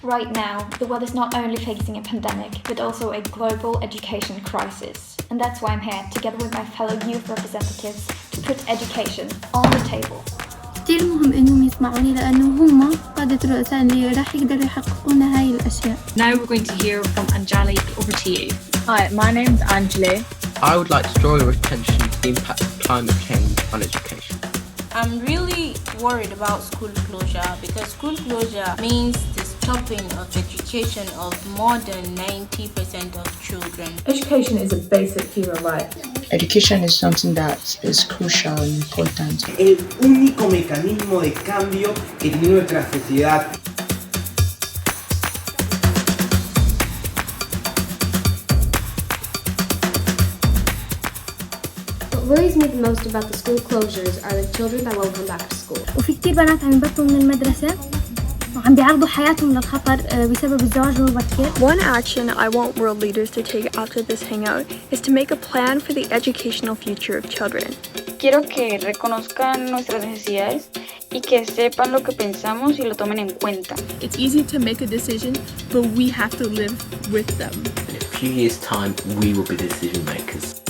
Right now, the world is not only facing a pandemic, but also a global education crisis. And that's why I'm here, together with my fellow youth representatives, to put education on the table. كتير مهم إنهم يسمعوني لأنه هم قادة الرؤساء اللي راح يقدروا يحققون هاي الأشياء. Now we're going to hear from Anjali. Over to you. Hi, my name's Anjali. I would like to draw your attention to the impact of climate change on education. I'm really worried about school closure because school closure means the stopping of education of more than 90% of children. Education is a basic human right. Education is something that is crucial and important. El único mecanismo de cambio que tiene nuestra sociedad. What worries me the most about the school closures are the children that won't come back to school. وفي كتير بنات عم يبطلوا من المدرسة وعم بيعرضوا حياتهم للخطر بسبب الزواج المبكر. One action I want world leaders to take after this hangout is to make a plan for the educational future of children. Quiero que reconozcan nuestras necesidades y que sepan lo que pensamos y lo tomen en cuenta. It's easy to make a decision, but we have to live with them. In a few years' time, we will be the decision makers.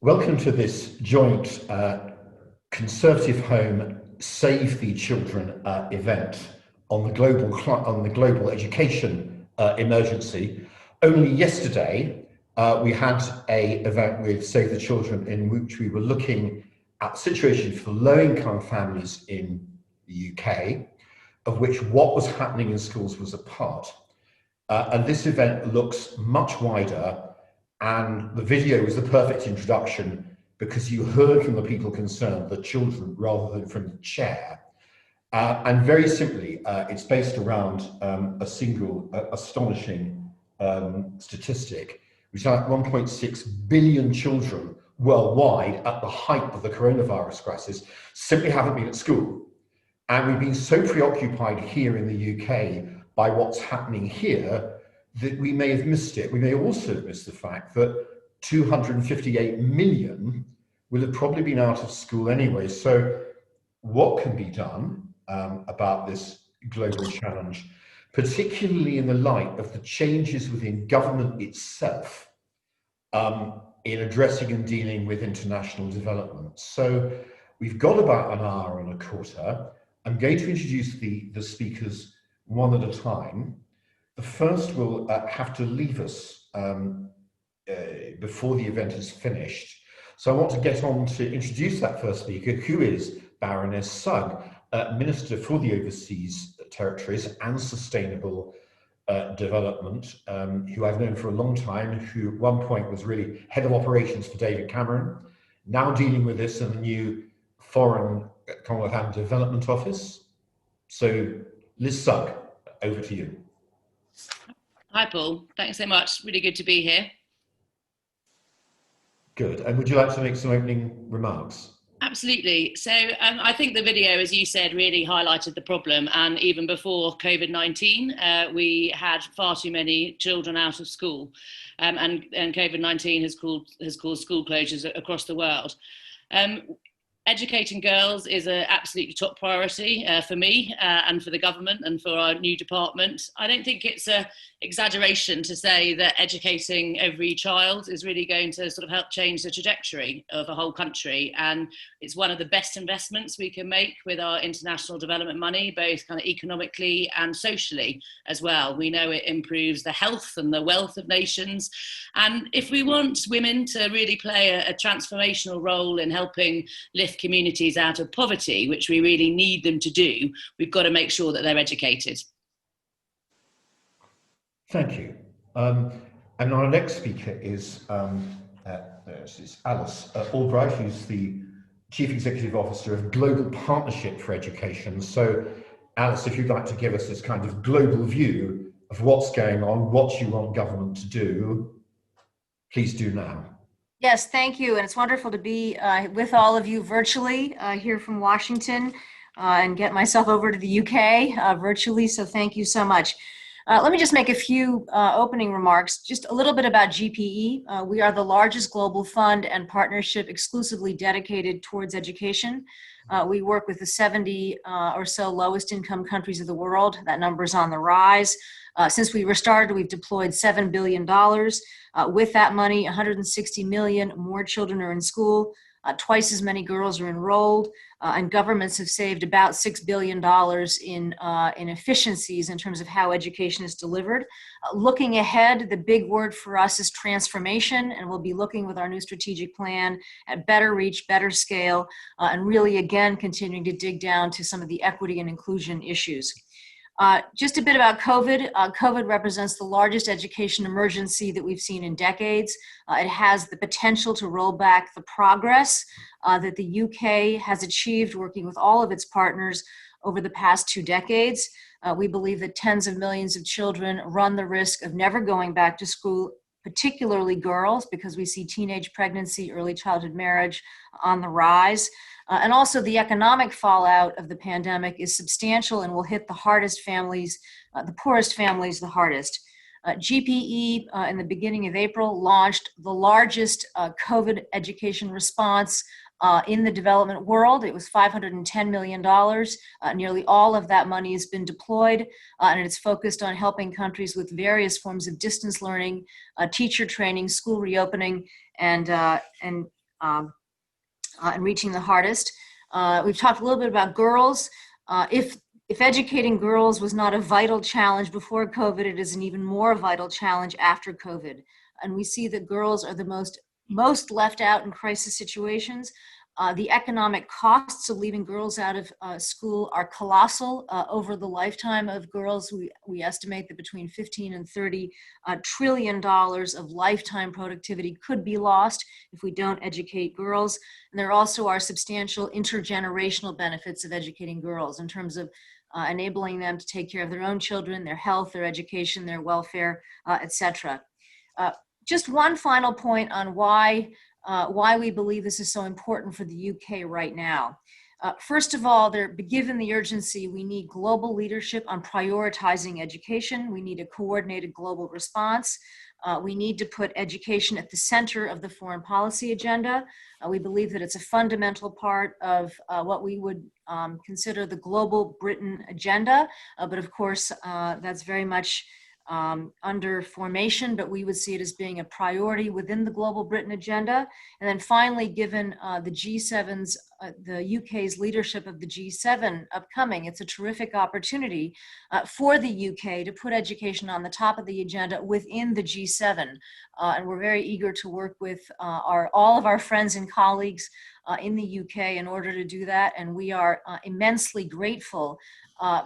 Welcome to this joint ConservativeHome Save the Children event on the global education emergency. Only yesterday we had an event with Save the Children in which we were looking at the situation for low-income families in the UK, of which what was happening in schools was a part. And this event looks much wider. And the video was the perfect introduction because you heard from the people concerned, the children, rather than from the chair. And very simply, it's based around a single astonishing statistic, which is like 1.6 billion children worldwide at the height of the coronavirus crisis simply haven't been at school. And we've been so preoccupied here in the UK by what's happening here that we may have missed it. We may also have missed the fact that 258 million will have probably been out of school anyway. So what can be done about this global challenge, particularly in the light of the changes within government itself in addressing and dealing with international development? So we've got about an hour and a quarter. I'm going to introduce the speakers one at a time. The first will have to leave us before the event is finished. So I want to get on to introduce that first speaker, who is Baroness Sugg, Minister for the Overseas Territories and Sustainable Development, who I've known for a long time, who at one point was really head of operations for David Cameron, now dealing with this in the new Foreign Commonwealth and Development Office. So Liz Sugg, over to you. Hi, Paul. Thanks so much. Really good to be here. Good. And would you like to make some opening remarks? Absolutely. So I think the video, as you said, really highlighted the problem. And even before COVID-19, we had far too many children out of school. And COVID-19 has caused school closures across the world. Educating girls is an absolutely top priority for me and for the government and for our new department. I don't think it's an exaggeration to say that educating every child is really going to sort of help change the trajectory of a whole country. And it's one of the best investments we can make with our international development money, both kind of economically and socially as well. We know it improves the health and the wealth of nations. And if we want women to really play a transformational role in helping lift communities out of poverty, which we really need them to do, we've got to make sure that they're educated. Thank you. And our next speaker is Alice Albright, who's the Chief Executive Officer of Global Partnership for Education. So Alice, if you'd like to give us this kind of global view of what's going on, what you want government to do, please do now. Yes, thank you. And it's wonderful to be with all of you virtually here from Washington and get myself over to the UK virtually. So thank you so much. Let me just make a few opening remarks. Just a little bit about GPE. We are the largest global fund and partnership exclusively dedicated towards education. We work with the 70 or so lowest income countries of the world. That number is on the rise. Since we were started, we've deployed $7 billion. With that money, 160 million more children are in school. Twice as many girls are enrolled, and governments have saved about $6 billion in efficiencies in terms of how education is delivered. Looking ahead, the big word for us is transformation, and we'll be looking with our new strategic plan at better reach, better scale, and really, again, continuing to dig down to some of the equity and inclusion issues. Just a bit about COVID. COVID represents the largest education emergency that we've seen in decades. It has the potential to roll back the progress that the UK has achieved working with all of its partners over the past 2 decades. We believe that tens of millions of children run the risk of never going back to school, particularly girls, because we see teenage pregnancy, early childhood marriage on the rise. And also the economic fallout of the pandemic is substantial and will hit the hardest families, the poorest families the hardest. GPE in the beginning of April launched the largest COVID education response in the development world. It was $510 million. Nearly all of that money has been deployed, and it's focused on helping countries with various forms of distance learning, teacher training, school reopening, and reaching the hardest. We've talked a little bit about girls. If educating girls was not a vital challenge before COVID, it is an even more vital challenge after COVID. And we see that girls are the most left out in crisis situations. The economic costs of leaving girls out of school are colossal. Over the lifetime of girls, we estimate that between 15 and 30 trillion dollars of lifetime productivity could be lost if we don't educate girls. And there also are substantial intergenerational benefits of educating girls in terms of enabling them to take care of their own children, their health, their education, their welfare, etc. Just one final point on why we believe this is so important for the UK right now. First of all, given the urgency, we need global leadership on prioritizing education. We need a coordinated global response. We need to put education at the center of the foreign policy agenda. We believe that it's a fundamental part of what we would consider the global Britain agenda. But of course, that's very much under formation, but we would see it as being a priority within the Global Britain agenda. And then finally, given the G7's, the UK's leadership of the G7 upcoming, it's a terrific opportunity for the UK to put education on the top of the agenda within the G7. And we're very eager to work with all of our friends and colleagues in the UK in order to do that. And we are immensely grateful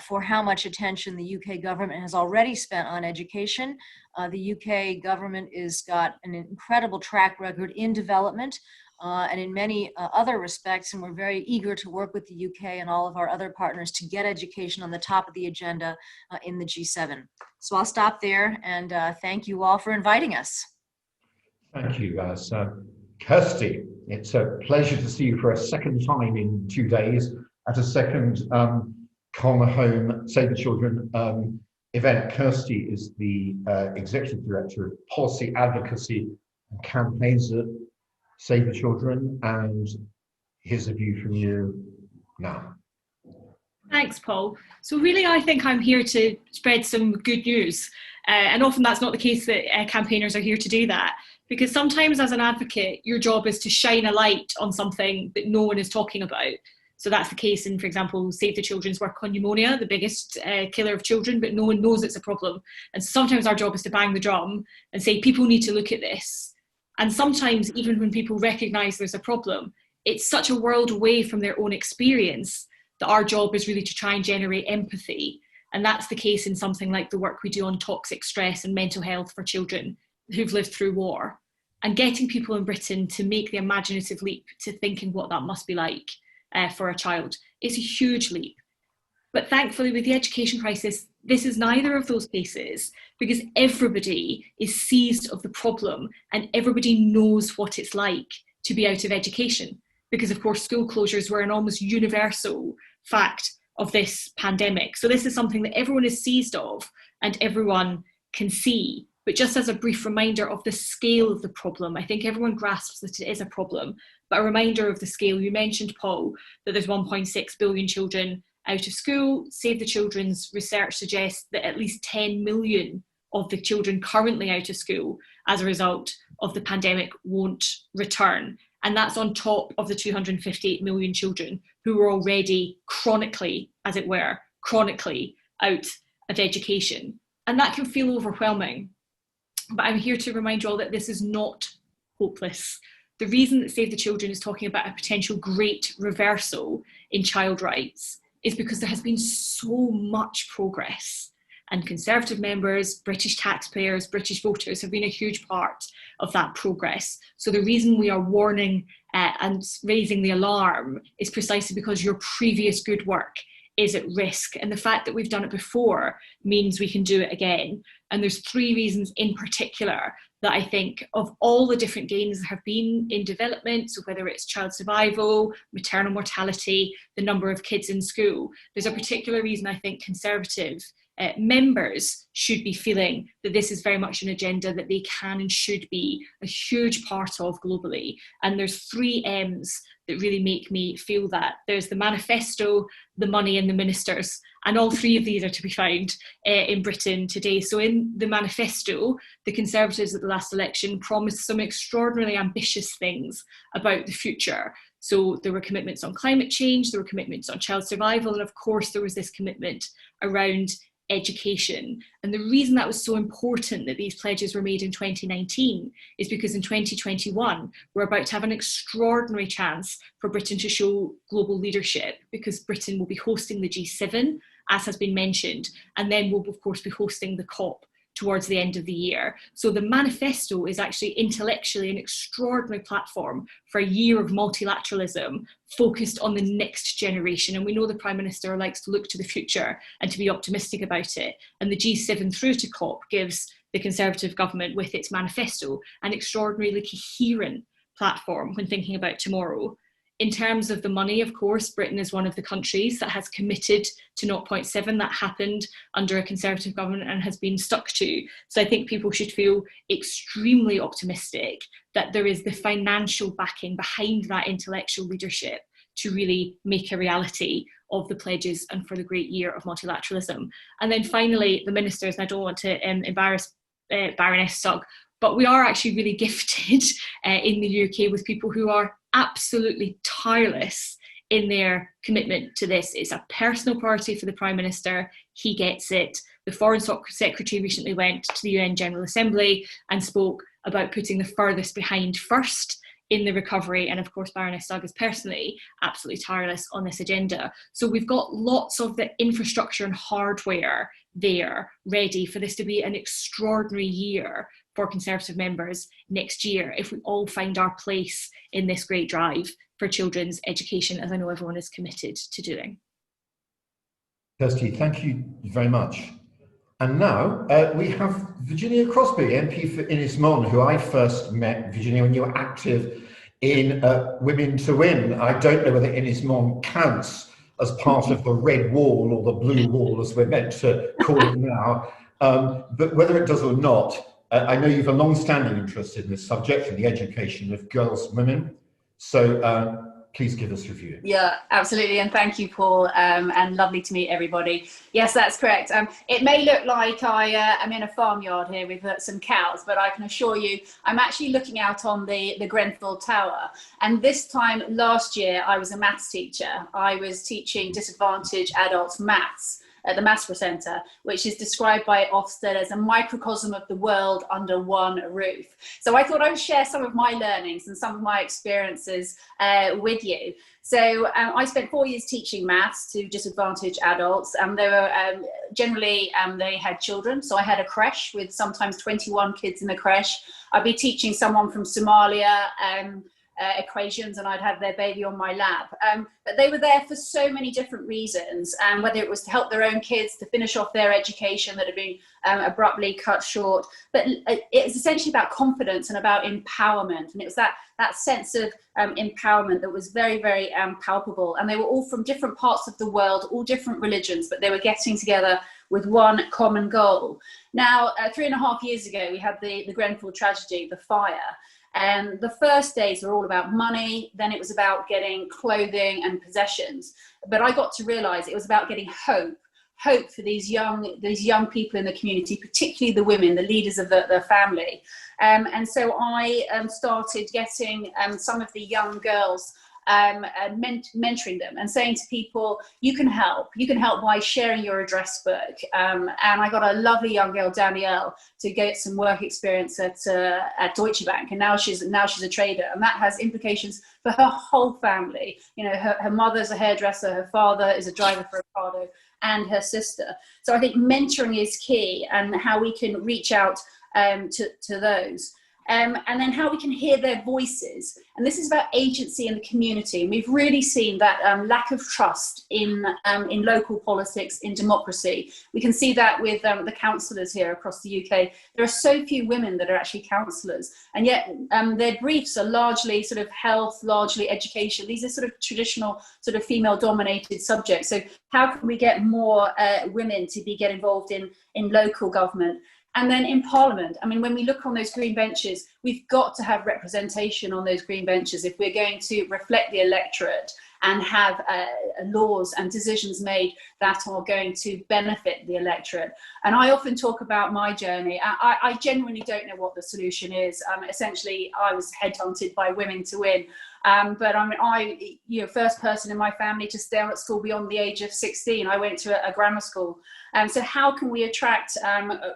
for how much attention the UK government has already spent on education. The UK government has got an incredible track record in development and in many other respects, and we're very eager to work with the UK and all of our other partners to get education on the top of the agenda in the G7. So I'll stop there, and thank you all for inviting us. Thank you, Kirsty. It's a pleasure to see you for a second time in 2 days at a second ConservativeHome Save the Children event. Kirsty is the Executive Director of Policy, Advocacy and Campaigns at Save the Children, and here's a view from you now. Thanks, Paul. So really, I think I'm here to spread some good news. And often that's not the case that campaigners are here to do that. Because sometimes as an advocate, your job is to shine a light on something that no one is talking about. So that's the case in, for example, Save the Children's work on pneumonia, the biggest killer of children, but no one knows it's a problem. And sometimes our job is to bang the drum and say, people need to look at this. And sometimes even when people recognise there's a problem, it's such a world away from their own experience that our job is really to try and generate empathy. And that's the case in something like the work we do on toxic stress and mental health for children who've lived through war. And getting people in Britain to make the imaginative leap to thinking what that must be like for a child is a huge leap. But thankfully, with the education crisis, this is neither of those cases, because everybody is seized of the problem and everybody knows what it's like to be out of education. Because of course, school closures were an almost universal fact of this pandemic. So this is something that everyone is seized of and everyone can see. But just as a brief reminder of the scale of the problem, I think everyone grasps that it is a problem, but a reminder of the scale. You mentioned, Paul, that there's 1.6 billion children out of school. Save the Children's research suggests that at least 10 million of the children currently out of school as a result of the pandemic won't return. And that's on top of the 258 million children who were already chronically, as it were, chronically out of education. And that can feel overwhelming. But I'm here to remind you all that this is not hopeless. The reason that Save the Children is talking about a potential great reversal in child rights is because there has been so much progress. And Conservative members, British taxpayers, British voters have been a huge part of that progress. So the reason we are warning and raising the alarm is precisely because your previous good work is at risk. And the fact that we've done it before means we can do it again. And there's three reasons in particular that I think of all the different gains that have been in development, so whether it's child survival, maternal mortality, the number of kids in school, there's a particular reason I think Conservative members should be feeling that this is very much an agenda that they can and should be a huge part of globally. And there's 3 M's that really make me feel that. There's the manifesto, the money and the ministers. And all 3 of these are to be found in Britain today. So in the manifesto, the Conservatives at the last election promised some extraordinarily ambitious things about the future. So there were commitments on climate change, there were commitments on child survival, and of course there was this commitment around education. And the reason that was so important that these pledges were made in 2019 is because in 2021 we're about to have an extraordinary chance for Britain to show global leadership, because Britain will be hosting the G7, as has been mentioned, and then we'll of course be hosting the COP towards the end of the year. So the manifesto is actually intellectually an extraordinary platform for a year of multilateralism focused on the next generation. And we know the Prime Minister likes to look to the future and to be optimistic about it. And the G7 through to COP gives the Conservative government with its manifesto an extraordinarily coherent platform when thinking about tomorrow. In terms of the money, of course, Britain is one of the countries that has committed to 0.7. That happened under a Conservative government and has been stuck to. So I think people should feel extremely optimistic that there is the financial backing behind that intellectual leadership to really make a reality of the pledges and for the great year of multilateralism. And then finally, the ministers, and I don't want to embarrass Baroness Sugg, but we are actually really gifted in the UK with people who are absolutely tireless in their commitment to this. It's a personal priority for the Prime Minister. He gets it. The Foreign Secretary recently went to the UN General Assembly and spoke about putting the furthest behind first in the recovery. And of course, Baroness Sugg is personally absolutely tireless on this agenda. So we've got lots of the infrastructure and hardware there ready for this to be an extraordinary year for Conservative members next year, if we all find our place in this great drive for children's education, as I know everyone is committed to doing. Kirsty, thank you very much. And now we have Virginia Crosbie, MP for Ynys, who I first met, Virginia, when you were active in Women to Win. I don't know whether Ynys counts as part of the red wall or the blue wall, as we're meant to call it now, but whether it does or not, I know you've a long-standing interest in this subject, in the education of girls and women. So please give us your view. Yeah, absolutely. And thank you, Paul. And lovely to meet everybody. Yes, that's correct. It may look like I am in a farmyard here with some cows, but I can assure you I'm actually looking out on the Grenfell Tower. And this time last year, I was a maths teacher. I was teaching disadvantaged adults maths at the Maths Centre, which is described by Ofsted as a microcosm of the world under one roof. So I thought I would share some of my learnings and some of my experiences with you. So I spent 4 years teaching maths to disadvantaged adults, and they were generally they had children. So I had a creche with sometimes 21 kids in the creche. I'd be teaching someone from Somalia, equations, and I'd have their baby on my lap. But they were there for so many different reasons, and whether it was to help their own kids to finish off their education that had been abruptly cut short. But it was essentially about confidence and about empowerment, and it was that sense of empowerment that was very, very palpable. And they were all from different parts of the world, all different religions, but they were getting together with one common goal. Now, 3.5 years ago, we had the Grenfell tragedy, the fire. And the first days were all about money. Then it was about getting clothing and possessions. But I got to realize it was about getting hope for these young people in the community, particularly the women, the leaders of the family. And so I started getting some of the young girls, mentoring them and saying to people, you can help by sharing your address book. And I got a lovely young girl, Danielle, to get some work experience at Deutsche Bank, and now she's a trader, and that has implications for her whole family. You know, her mother's a hairdresser, her father is a driver for Ocado, and her sister. So I think mentoring is key, and how we can reach out to those. And then how we can hear their voices. And this is about agency in the community. And we've really seen that lack of trust in local politics, in democracy. We can see that with the councillors here across the UK. There are so few women that are actually councillors, and yet their briefs are largely sort of health, largely education. These are sort of traditional, sort of female-dominated subjects. So how can we get more women to get involved in local government? And then in Parliament, I mean, when we look on those green benches, we've got to have representation on those green benches if we're going to reflect the electorate and have laws and decisions made that are going to benefit the electorate. And I often talk about my journey. I genuinely don't know what the solution is. Essentially, I was headhunted by Women to Win. But I mean, first person in my family to stay at school beyond the age of 16. I went to a grammar school. So how can we attract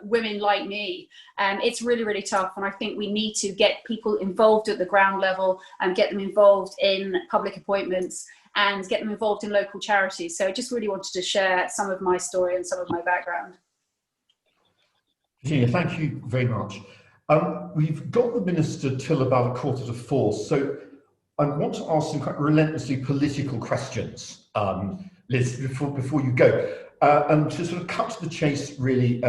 women like me? It's really, really tough. And I think we need to get people involved at the ground level and get them involved in public appointments and get them involved in local charities. So I just really wanted to share some of my story and some of my background. Virginia, thank you very much. We've got the Minister till about 3:45, so I want to ask some quite relentlessly political questions, Liz, before you go. And to sort of cut to the chase really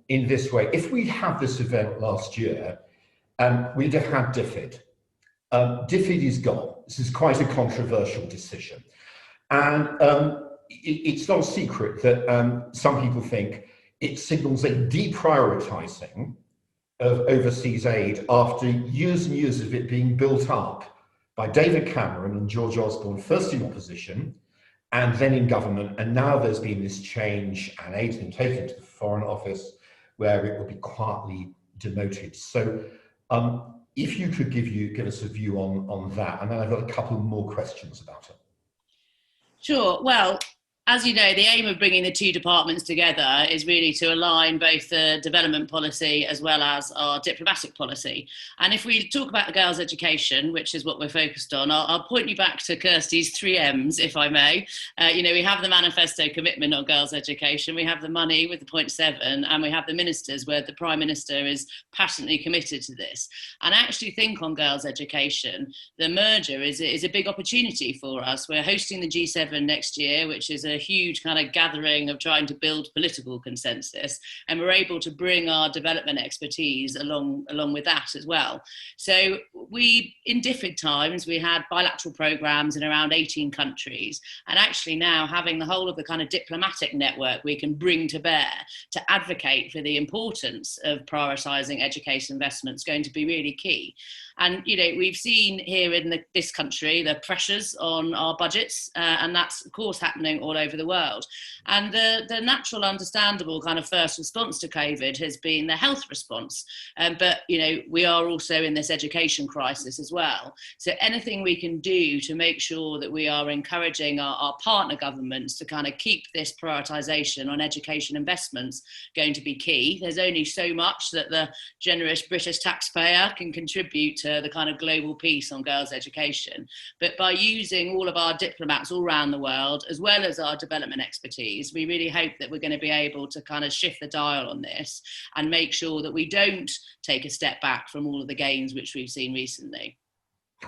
in this way. If we had this event last year, we'd have had DFID. DFID is gone. This is quite a controversial decision. And it's not a secret that some people think it signals a deprioritising of overseas aid after years and years of it being built up by David Cameron and George Osborne, first in opposition and then in government. And now there's been this change and aid's been taken to the Foreign Office where it will be quietly demoted. So if you could give us a view on that, and then I've got a couple more questions about it. Sure. Well, as you know, the aim of bringing the two departments together is really to align both the development policy as well as our diplomatic policy. And if we talk about girls' education, which is what we're focused on, I'll point you back to Kirsty's 3 M's, if I may. We have the manifesto commitment on girls' education, we have the money with the 0.7, and we have the ministers where the Prime Minister is passionately committed to this. And I actually think on girls' education, the merger is a big opportunity for us. We're hosting the G7 next year, which is a huge kind of gathering of trying to build political consensus, and we're able to bring our development expertise along with that as well. So in different times, we had bilateral programs in around 18 countries, and actually now having the whole of the kind of diplomatic network we can bring to bear to advocate for the importance of prioritising education investment is going to be really key. And, we've seen here in this country the pressures on our budgets, and that's, of course, happening all over the world. And the natural, understandable kind of first response to COVID has been the health response. But, we are also in this education crisis as well. So anything we can do to make sure that we are encouraging our partner governments to kind of keep this prioritisation on education investments going to be key. There's only so much that the generous British taxpayer can contribute to the kind of global peace on girls' education. But by using all of our diplomats all around the world, as well as our development expertise, we really hope that we're going to be able to kind of shift the dial on this and make sure that we don't take a step back from all of the gains which we've seen recently.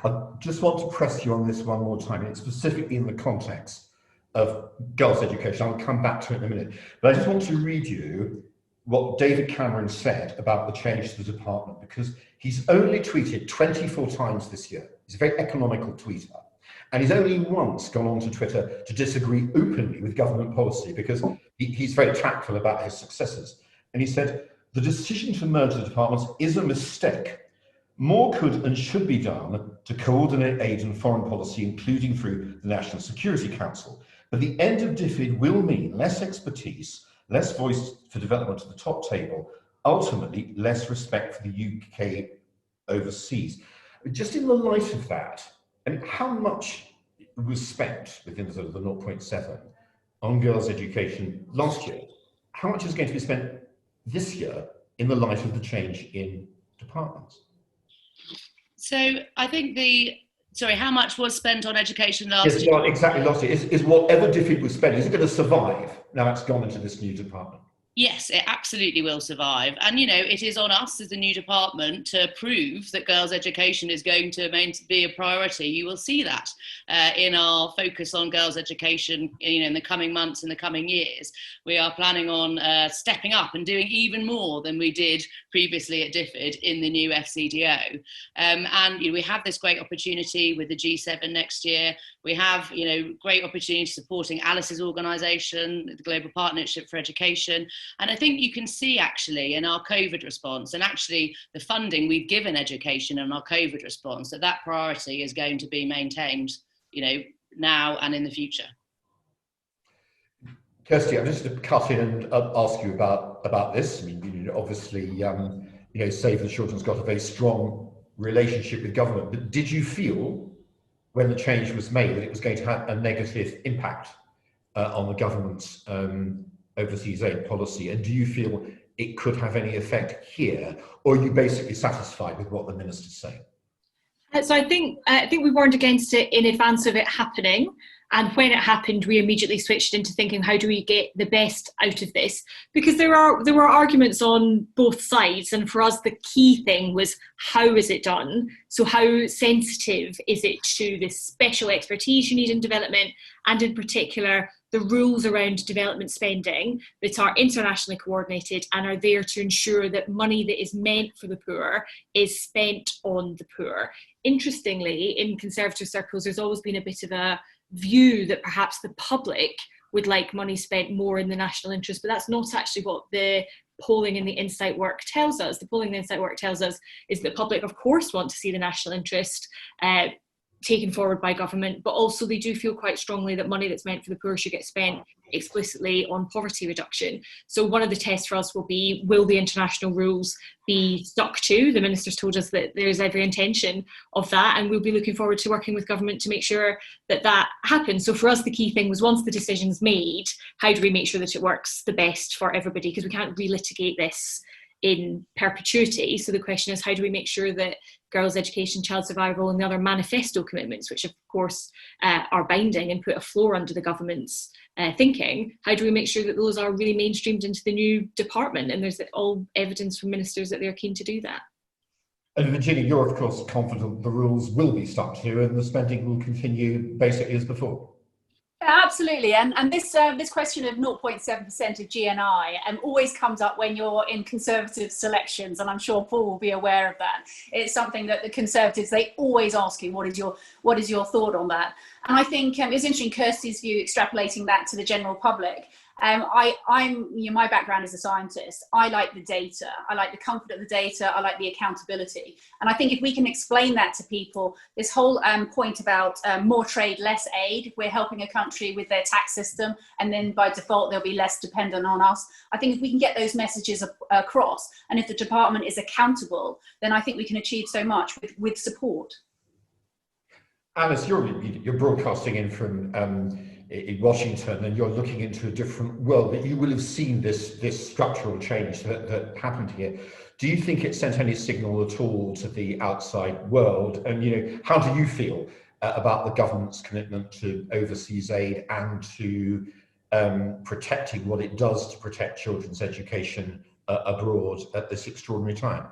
I just want to press you on this one more time, and it's specifically in the context of girls' education. I'll come back to it in a minute. But I just want to read you what David Cameron said about the change to the department, because he's only tweeted 24 times this year. He's a very economical tweeter. And he's only once gone onto Twitter to disagree openly with government policy, because he's very tactful about his successors. And he said, the decision to merge the departments is a mistake. More could and should be done to coordinate aid and foreign policy, including through the National Security Council. But the end of DFID will mean less expertise, less voice for development at the top table, ultimately less respect for the UK overseas. Just in the light of that, and how much was spent within sort of the 0.7 on girls' education last year? How much is going to be spent this year in the light of the change in departments? So I think how much was spent on education last year? Well, exactly last year. Is whatever DFID was spent, is it going to survive now it's gone into this new department? Yes, it absolutely will survive. And, you know, it is on us as a new department to prove that girls' education is going to be a priority. You will see that in our focus on girls' education, you know, in the coming months and the coming years. We are planning on stepping up and doing even more than we did previously at DFID in the new FCDO. And you know, we have this great opportunity with the G7 next year. We have, you know, great opportunity supporting Alice's organisation, the Global Partnership for Education. And I think you can see actually in our COVID response and actually the funding we've given education in our COVID response that priority is going to be maintained, you know, now and in the future. Kirsty, I'm just going to cut in and ask you about this. I mean, you know, obviously, you know, Save the Children's got a very strong relationship with government, but did you feel when the change was made that it was going to have a negative impact on the government's overseas aid policy? And do you feel it could have any effect here, or are you basically satisfied with what the minister's saying? So I think we warned against it in advance of it happening. And when it happened, we immediately switched into thinking, how do we get the best out of this? Because there were arguments on both sides. And for us, the key thing was, how is it done? So how sensitive is it to the special expertise you need in development, and in particular, the rules around development spending that are internationally coordinated and are there to ensure that money that is meant for the poor is spent on the poor. Interestingly, in Conservative circles, there's always been a bit of a view that perhaps the public would like money spent more in the national interest, but that's not actually what the polling and the insight work tells us. The polling and the insight work tells us is that the public, of course, want to see the national interest taken forward by government, but also they do feel quite strongly that money that's meant for the poor should get spent explicitly on poverty reduction. So one of the tests for us will be, will the international rules be stuck to? The minister's told us that there is every intention of that, and we'll be looking forward to working with government to make sure that that happens. So for us, the key thing was, once the decision's made, how do we make sure that it works the best for everybody? Because we can't relitigate this in perpetuity. So the question is, how do we make sure that girls' education, child survival and the other manifesto commitments, which of course are binding and put a floor under the government's thinking, how do we make sure that those are really mainstreamed into the new department? And there's all evidence from ministers that they're keen to do that. And Virginia, you're of course confident the rules will be stuck to and the spending will continue basically as before. Yeah, absolutely, and this question of 0.7% of GNI always comes up when you're in Conservative selections, and I'm sure Paul will be aware of that. It's something that the Conservatives, they always ask you, what is your thought on that? And I think it's interesting, Kirsty's view, extrapolating that to the general public. My background is a scientist. I like the data. I like the comfort of the data. I like the accountability. And I think if we can explain that to people, this whole point about more trade, less aid, we're helping a country with their tax system, and then by default, they'll be less dependent on us. I think if we can get those messages across, and if the department is accountable, then I think we can achieve so much with support. Alice, you're broadcasting in from in Washington, and you're looking into a different world, but you will have seen this structural change that happened here. Do you think it sent any signal at all to the outside world? And how do you feel about the government's commitment to overseas aid and to protecting what it does to protect children's education abroad at this extraordinary time?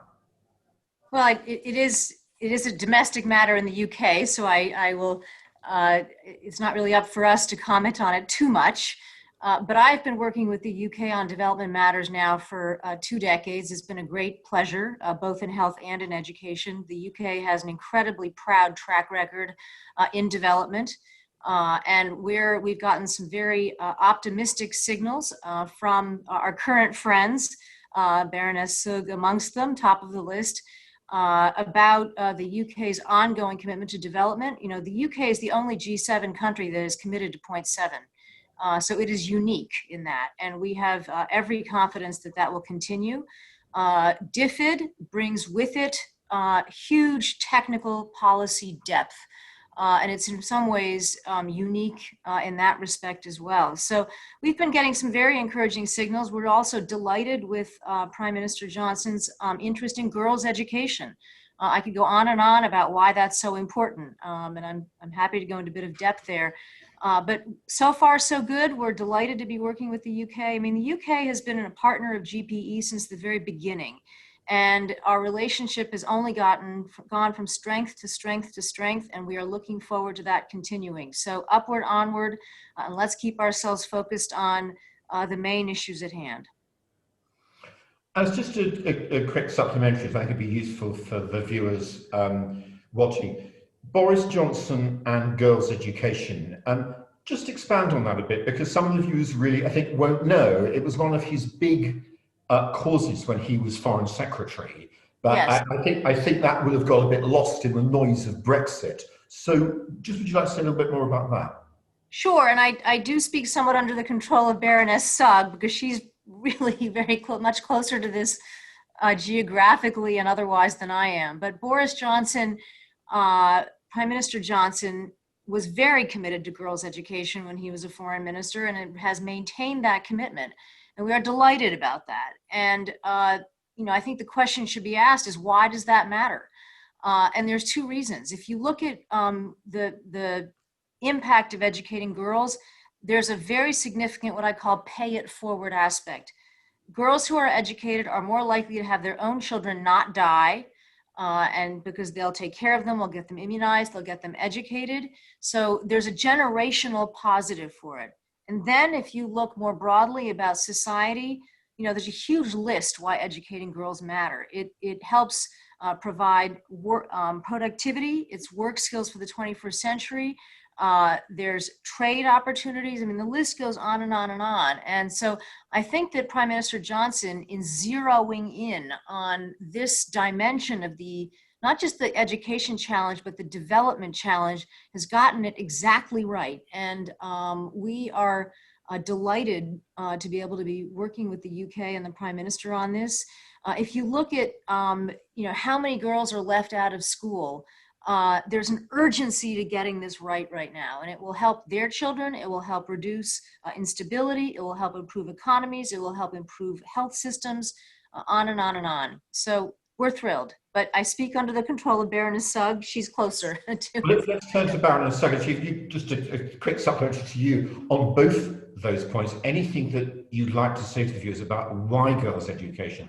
Well, it is it is a domestic matter in the UK, so I will, it's not really up for us to comment on it too much. But I've been working with the UK on development matters now for 2 decades. It's been a great pleasure, both in health and in education. The UK has an incredibly proud track record in development. And we've gotten some very optimistic signals from our current friends, Baroness Sugg amongst them, top of the list, about the UK's ongoing commitment to development. You know, the UK is the only G7 country that is committed to 0.7. So it is unique in that, and we have every confidence that that will continue. DFID brings with it huge technical policy depth, and it's in some ways unique in that respect as well. So we've been getting some very encouraging signals. We're also delighted with Prime Minister Johnson's interest in girls' education. I could go on and on about why that's so important, and I'm happy to go into a bit of depth there. But so far, so good. We're delighted to be working with the UK. I mean, the UK has been a partner of GPE since the very beginning. And our relationship has only gone from strength to strength to strength, and we are looking forward to that continuing. So upward, onward, and let's keep ourselves focused on the main issues at hand. As just a quick supplementary, if I could be useful for the viewers watching. Boris Johnson and girls' education. Just expand on that a bit, because some of the viewers really, I think, won't know. It was one of his big causes when he was Foreign Secretary. But yes. I think that would have got a bit lost in the noise of Brexit. So just would you like to say a little bit more about that? Sure, and I do speak somewhat under the control of Baroness Sugg, because she's really much closer to this geographically and otherwise than I am. But Boris Johnson, Prime Minister Johnson, was very committed to girls' education when he was a foreign minister, and it has maintained that commitment. And we are delighted about that. And, you know, I think the question should be asked is, why does that matter? And there's 2 reasons. If you look at the impact of educating girls, there's a very significant, what I call pay it forward aspect. Girls who are educated are more likely to have their own children not die, and because they'll take care of them, we'll get them immunized, they'll get them educated. So there's a generational positive for it. And then if you look more broadly about society, you know, there's a huge list why educating girls matter. It helps provide productivity, it's work skills for the 21st century. There's trade opportunities. I mean, the list goes on and on and on. And so I think that Prime Minister Johnson, in zeroing in on this dimension of not just the education challenge, but the development challenge, has gotten it exactly right. And we are delighted to be able to be working with the UK and the Prime Minister on this. If you look at, you know, how many girls are left out of school, there's an urgency to getting this right now, and it will help their children, it will help reduce instability, it will help improve economies, it will help improve health systems, on and on and on. So we're thrilled, but I speak under the control of Baroness Sugg. She's closer to Let's turn to Baroness Sugg. Just a quick supplementary to you on both those points. Anything that you'd like to say to the viewers about why girls' education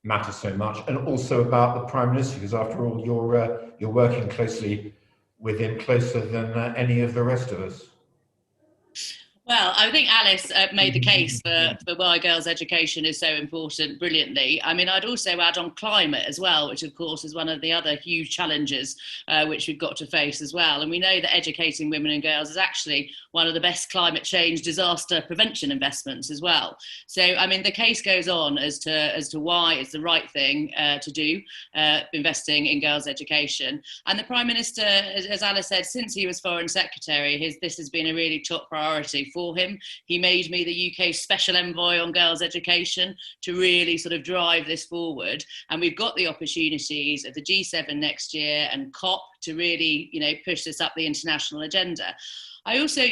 matters so much, and also about the Prime Minister, because after all, you're working closely with him, closer than any of the rest of us. Well, I think Alice made the case for why girls' education is so important brilliantly. I mean, I'd also add on climate as well, which of course is one of the other huge challenges which we've got to face as well. And we know that educating women and girls is actually one of the best climate change disaster prevention investments as well. So, I mean, the case goes on as to why it's the right thing to do, investing in girls' education. And the Prime Minister, as Alice said, since he was Foreign Secretary, this has been a really top priority for him. He made me the UK Special Envoy on girls' education to really sort of drive this forward. And we've got the opportunities of the G7 next year and COP to really, push this up the international agenda. I also,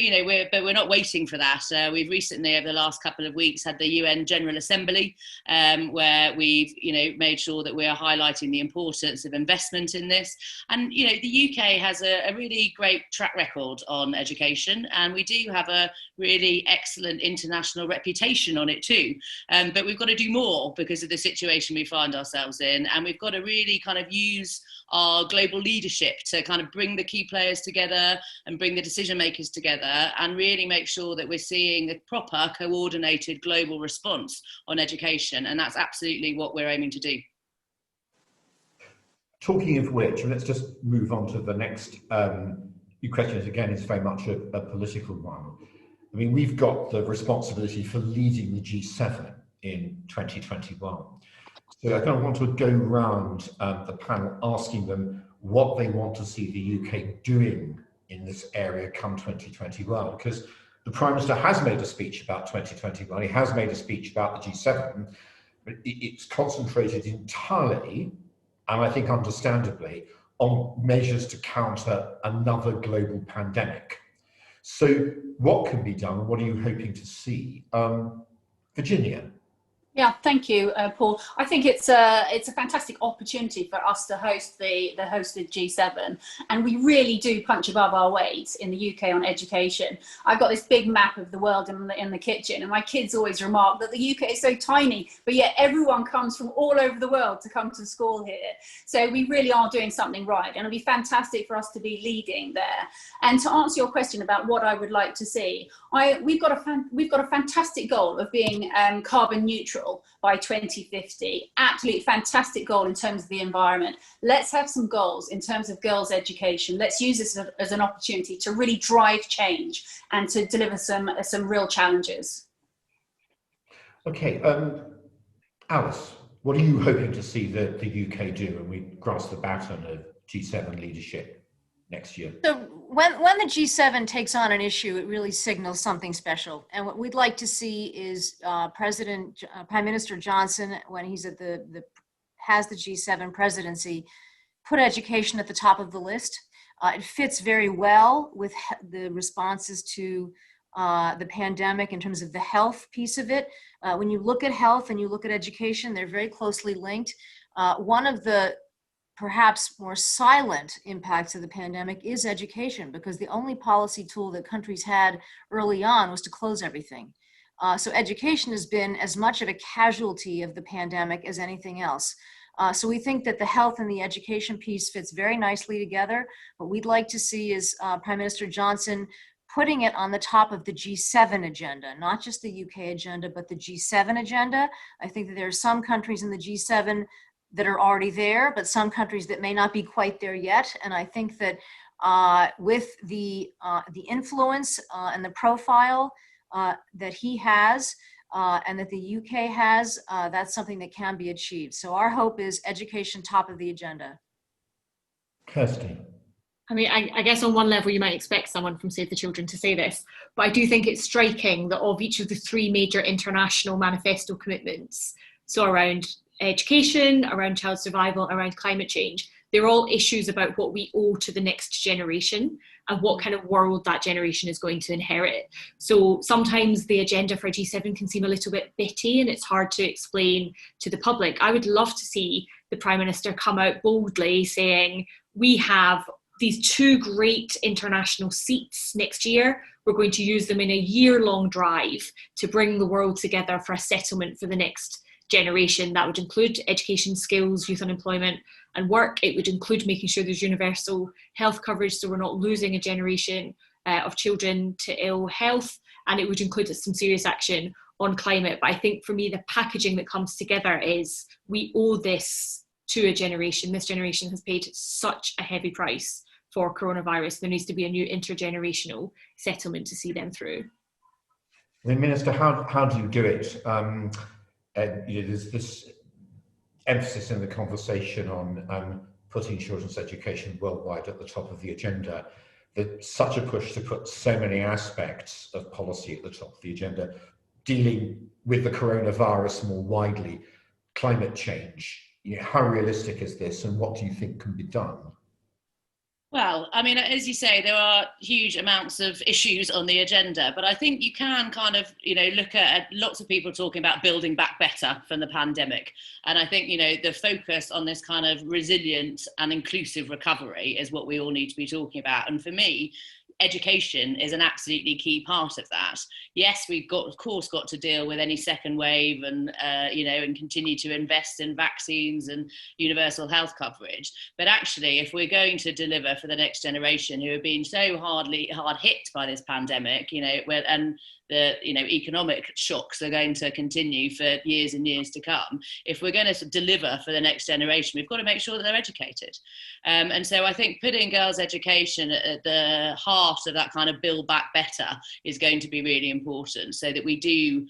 but we're not waiting for that. We've recently, over the last couple of weeks, had the UN General Assembly, where we've, made sure that we are highlighting the importance of investment in this. And, the UK has a really great track record on education, and we do have a really excellent international reputation on it too. But we've got to do more because of the situation we find ourselves in, and we've got to really kind of use our global leadership to kind of bring the key players together and bring the decision makers together and really make sure that we're seeing a proper coordinated global response on education. And that's absolutely what we're aiming to do. Talking of which, let's just move on to the next question. Again, is very much a political one. I mean, we've got the responsibility for leading the G7 in 2021. So I kind of want to go around the panel asking them what they want to see the UK doing in this area come 2021, because the Prime Minister has made a speech about 2021, he has made a speech about the G7, but it's concentrated entirely, and I think understandably, on measures to counter another global pandemic. So what can be done, and what are you hoping to see? Virginia? Yeah, thank you, Paul. I think it's a fantastic opportunity for us to host the hosted G7, and we really do punch above our weight in the UK on education. I've got this big map of the world in the kitchen, and my kids always remark that the UK is so tiny, but yet everyone comes from all over the world to come to school here. So we really are doing something right, and it'll be fantastic for us to be leading there. And to answer your question about what I would like to see, we've got a fantastic goal of being carbon neutral by 2050. Absolutely fantastic goal in terms of the environment. Let's have some goals in terms of girls' education. Let's use this as an opportunity to really drive change and to deliver some real challenges. Okay, Alice, what are you hoping to see the UK do when we grasp the baton of G7 leadership next year? So when the G7 takes on an issue, it really signals something special. And what we'd like to see is Prime Minister Johnson, when he's at has the G7 presidency, put education at the top of the list. It fits very well with the responses to the pandemic in terms of the health piece of it. When you look at health and you look at education, they're very closely linked. One of the perhaps more silent impacts of the pandemic is education, because the only policy tool that countries had early on was to close everything. So education has been as much of a casualty of the pandemic as anything else. So we think that the health and the education piece fits very nicely together. What we'd like to see is Prime Minister Johnson putting it on the top of the G7 agenda, not just the UK agenda, but the G7 agenda. I think that there are some countries in the G7 that are already there, but some countries that may not be quite there yet. And I think that with the influence and the profile that he has and that the UK has, that's something that can be achieved. So our hope is education top of the agenda. Kirsty. I mean, I guess on one level you might expect someone from Save the Children to say this, but I do think it's striking that of each of the three major international manifesto commitments, so around education, around child survival, around climate change, they're all issues about what we owe to the next generation and what kind of world that generation is going to inherit. So sometimes the agenda for G7 can seem a little bit bitty and it's hard to explain to the public. I would love to see the Prime Minister come out boldly saying, we have these two great international seats next year. We're going to use them in a year-long drive to bring the world together for a settlement for the next generation. That would include education, skills, youth unemployment and work. It would include making sure there's universal health coverage so we're not losing a generation of children to ill health, and it would include some serious action on climate. But I think for me the packaging that comes together is we owe this to a generation. This generation has paid such a heavy price for coronavirus. There needs to be a new intergenerational settlement to see them through. The Minister, how do you do it? There's this emphasis in the conversation on putting children's education worldwide at the top of the agenda. There's such a push to put so many aspects of policy at the top of the agenda, dealing with the coronavirus more widely, climate change. How realistic is this, and what do you think can be done? Well, I mean, as you say, there are huge amounts of issues on the agenda, but I think you can kind of, look at lots of people talking about building back better from the pandemic. And I think, the focus on this kind of resilient and inclusive recovery is what we all need to be talking about. And for me, education is an absolutely key part of that. Yes, we've of course got to deal with any second wave and and continue to invest in vaccines and universal health coverage. But actually, if we're going to deliver for the next generation who have been so hard hit by this pandemic, and the economic shocks are going to continue for years and years to come. If we're going to deliver for the next generation, we've got to make sure that they're educated. And so I think putting girls' education at the heart of that kind of build back better is going to be really important, so that we do,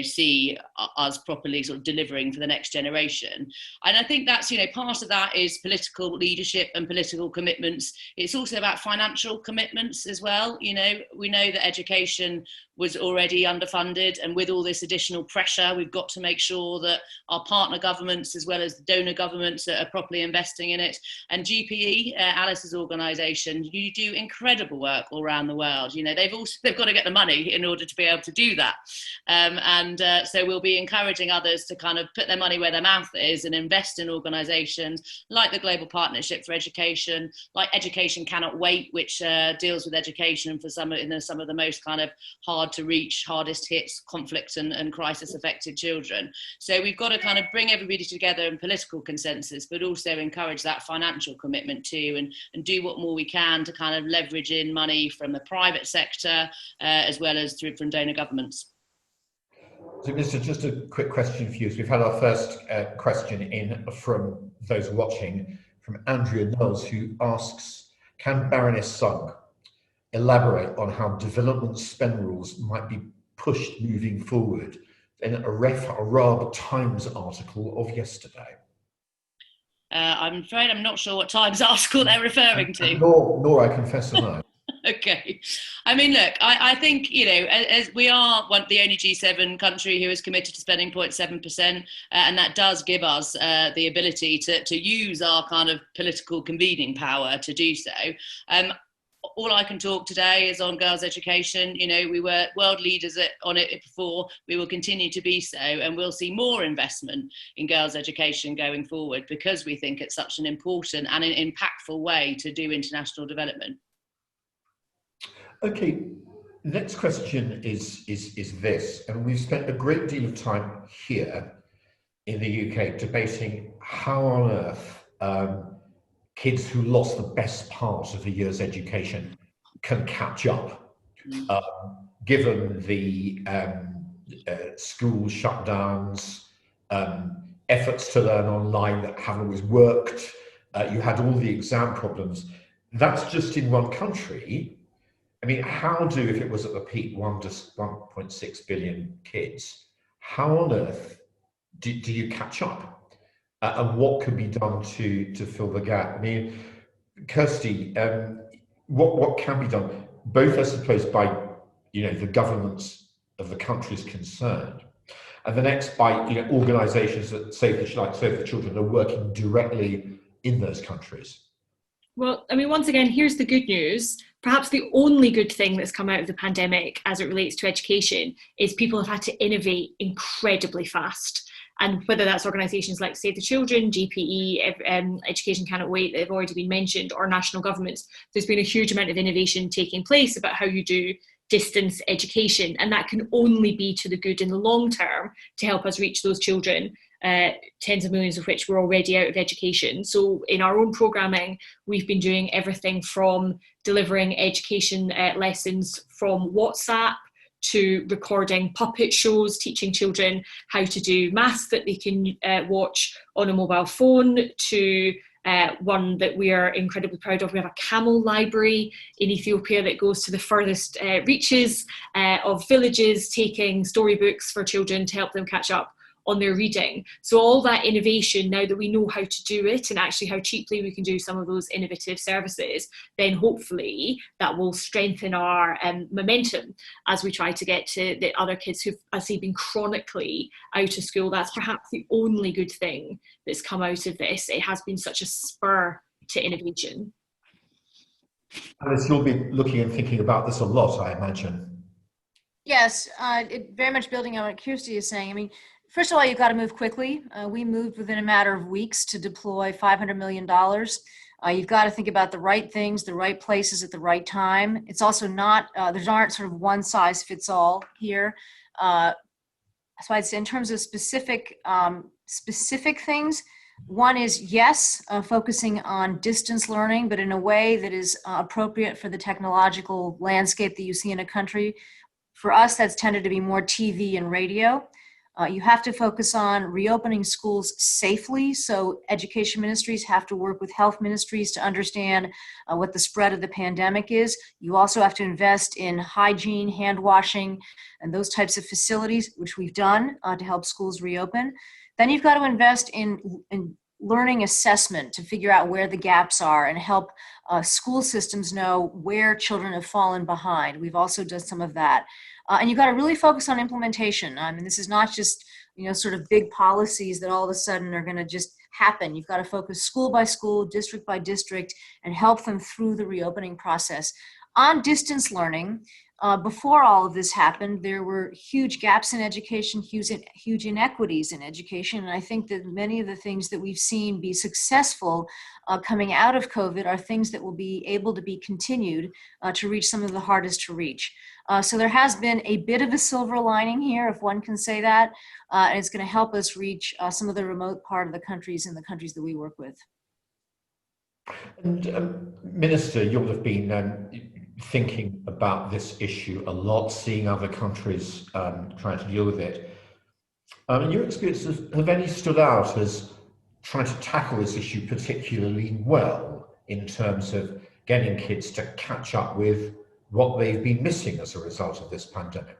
see us properly sort of delivering for the next generation. And I think that's, part of that is political leadership and political commitments. It's also about financial commitments as well. We know that education was already underfunded, and with all this additional pressure, we've got to make sure that our partner governments as well as the donor governments are properly investing in it. And GPE, Alice's organisation, you do incredible work all around the world. They've got to get the money in order to be able to do that. So we'll be encouraging others to kind of put their money where their mouth is and invest in organisations like the Global Partnership for Education, like Education Cannot Wait, which deals with education for some of the most kind of hard to reach, hardest hit, conflict and crisis affected children. So we've got to kind of bring everybody together in political consensus, but also encourage that financial commitment too, and do what more we can to kind of leverage in money from the private sector as well as from donor governments. So, Minister, just a quick question for you. So we've had our first question in from those watching, from Andrea Knowles, who asks, can Baroness Sugg elaborate on how development spend rules might be pushed moving forward in a rather Times article of yesterday? I'm afraid I'm not sure what Times article they're referring to. Nor I confess to know. Okay. I mean, look, I think, as we are the only G7 country who is committed to spending 0.7%, and that does give us the ability to use our kind of political convening power to do so. All I can talk today is on girls' education. We were world leaders on it before. We will continue to be so, and we'll see more investment in girls' education going forward because we think it's such an important and an impactful way to do international development. Okay, next question is this, and we've spent a great deal of time here in the UK debating how on earth kids who lost the best part of a year's education can catch up, given the school shutdowns, efforts to learn online that haven't always worked. You had all the exam problems. That's just in one country. I mean, if it was at the peak 1.6 billion kids, how on earth do you catch up? And what can be done to fill the gap? I mean, Kirsty, what can be done, both I suppose by the governments of the countries concerned, and the next by organisations that Save the Children that are working directly in those countries. Well, I mean, once again, here's the good news. Perhaps the only good thing that's come out of the pandemic as it relates to education is people have had to innovate incredibly fast. And whether that's organisations like Save the Children, GPE, Education Cannot Wait that have already been mentioned, or national governments, there's been a huge amount of innovation taking place about how you do distance education. And that can only be to the good in the long term to help us reach those children, tens of millions of which were already out of education. So in our own programming, we've been doing everything from delivering education lessons from WhatsApp, to recording puppet shows, teaching children how to do maths that they can watch on a mobile phone, to one that we are incredibly proud of. We have a camel library in Ethiopia that goes to the furthest reaches of villages, taking storybooks for children to help them catch up on their reading. So all that innovation, now that we know how to do it and actually how cheaply we can do some of those innovative services, then hopefully that will strengthen our momentum as we try to get to the other kids who've, as they've been chronically out of school. That's perhaps the only good thing that's come out of this. It has been such a spur to innovation. Alice, you'll be looking and thinking about this a lot, I imagine. Yes, very much building on what Kirsty is saying. I mean, first of all, you've got to move quickly. We moved within a matter of weeks to deploy $500 million. You've got to think about the right things, the right places at the right time. It's also not, there aren't sort of one size fits all here. So I'd say in terms of specific things, one is, yes, focusing on distance learning, but in a way that is appropriate for the technological landscape that you see in a country. For us, that's tended to be more TV and radio. You have to focus on reopening schools safely. So education ministries have to work with health ministries to understand what the spread of the pandemic is. You also have to invest in hygiene, hand washing, and those types of facilities, which we've done to help schools reopen. Then you've got to invest in learning assessment to figure out where the gaps are and help school systems know where children have fallen behind. We've also done some of that. And you've got to really focus on implementation. I mean, this is not just, sort of big policies that all of a sudden are going to just happen. You've got to focus school by school, district by district, and help them through the reopening process. On distance learning, before all of this happened, there were huge gaps in education, huge inequities in education. And I think that many of the things that we've seen be successful coming out of COVID are things that will be able to be continued to reach some of the hardest to reach. So there has been a bit of a silver lining here, if one can say that, and it's going to help us reach some of the remote part of the countries and the countries that we work with. And Minister, you'll have been thinking about this issue a lot, seeing other countries trying to deal with it. In your experiences, have any stood out as trying to tackle this issue particularly well in terms of getting kids to catch up with what they've been missing as a result of this pandemic?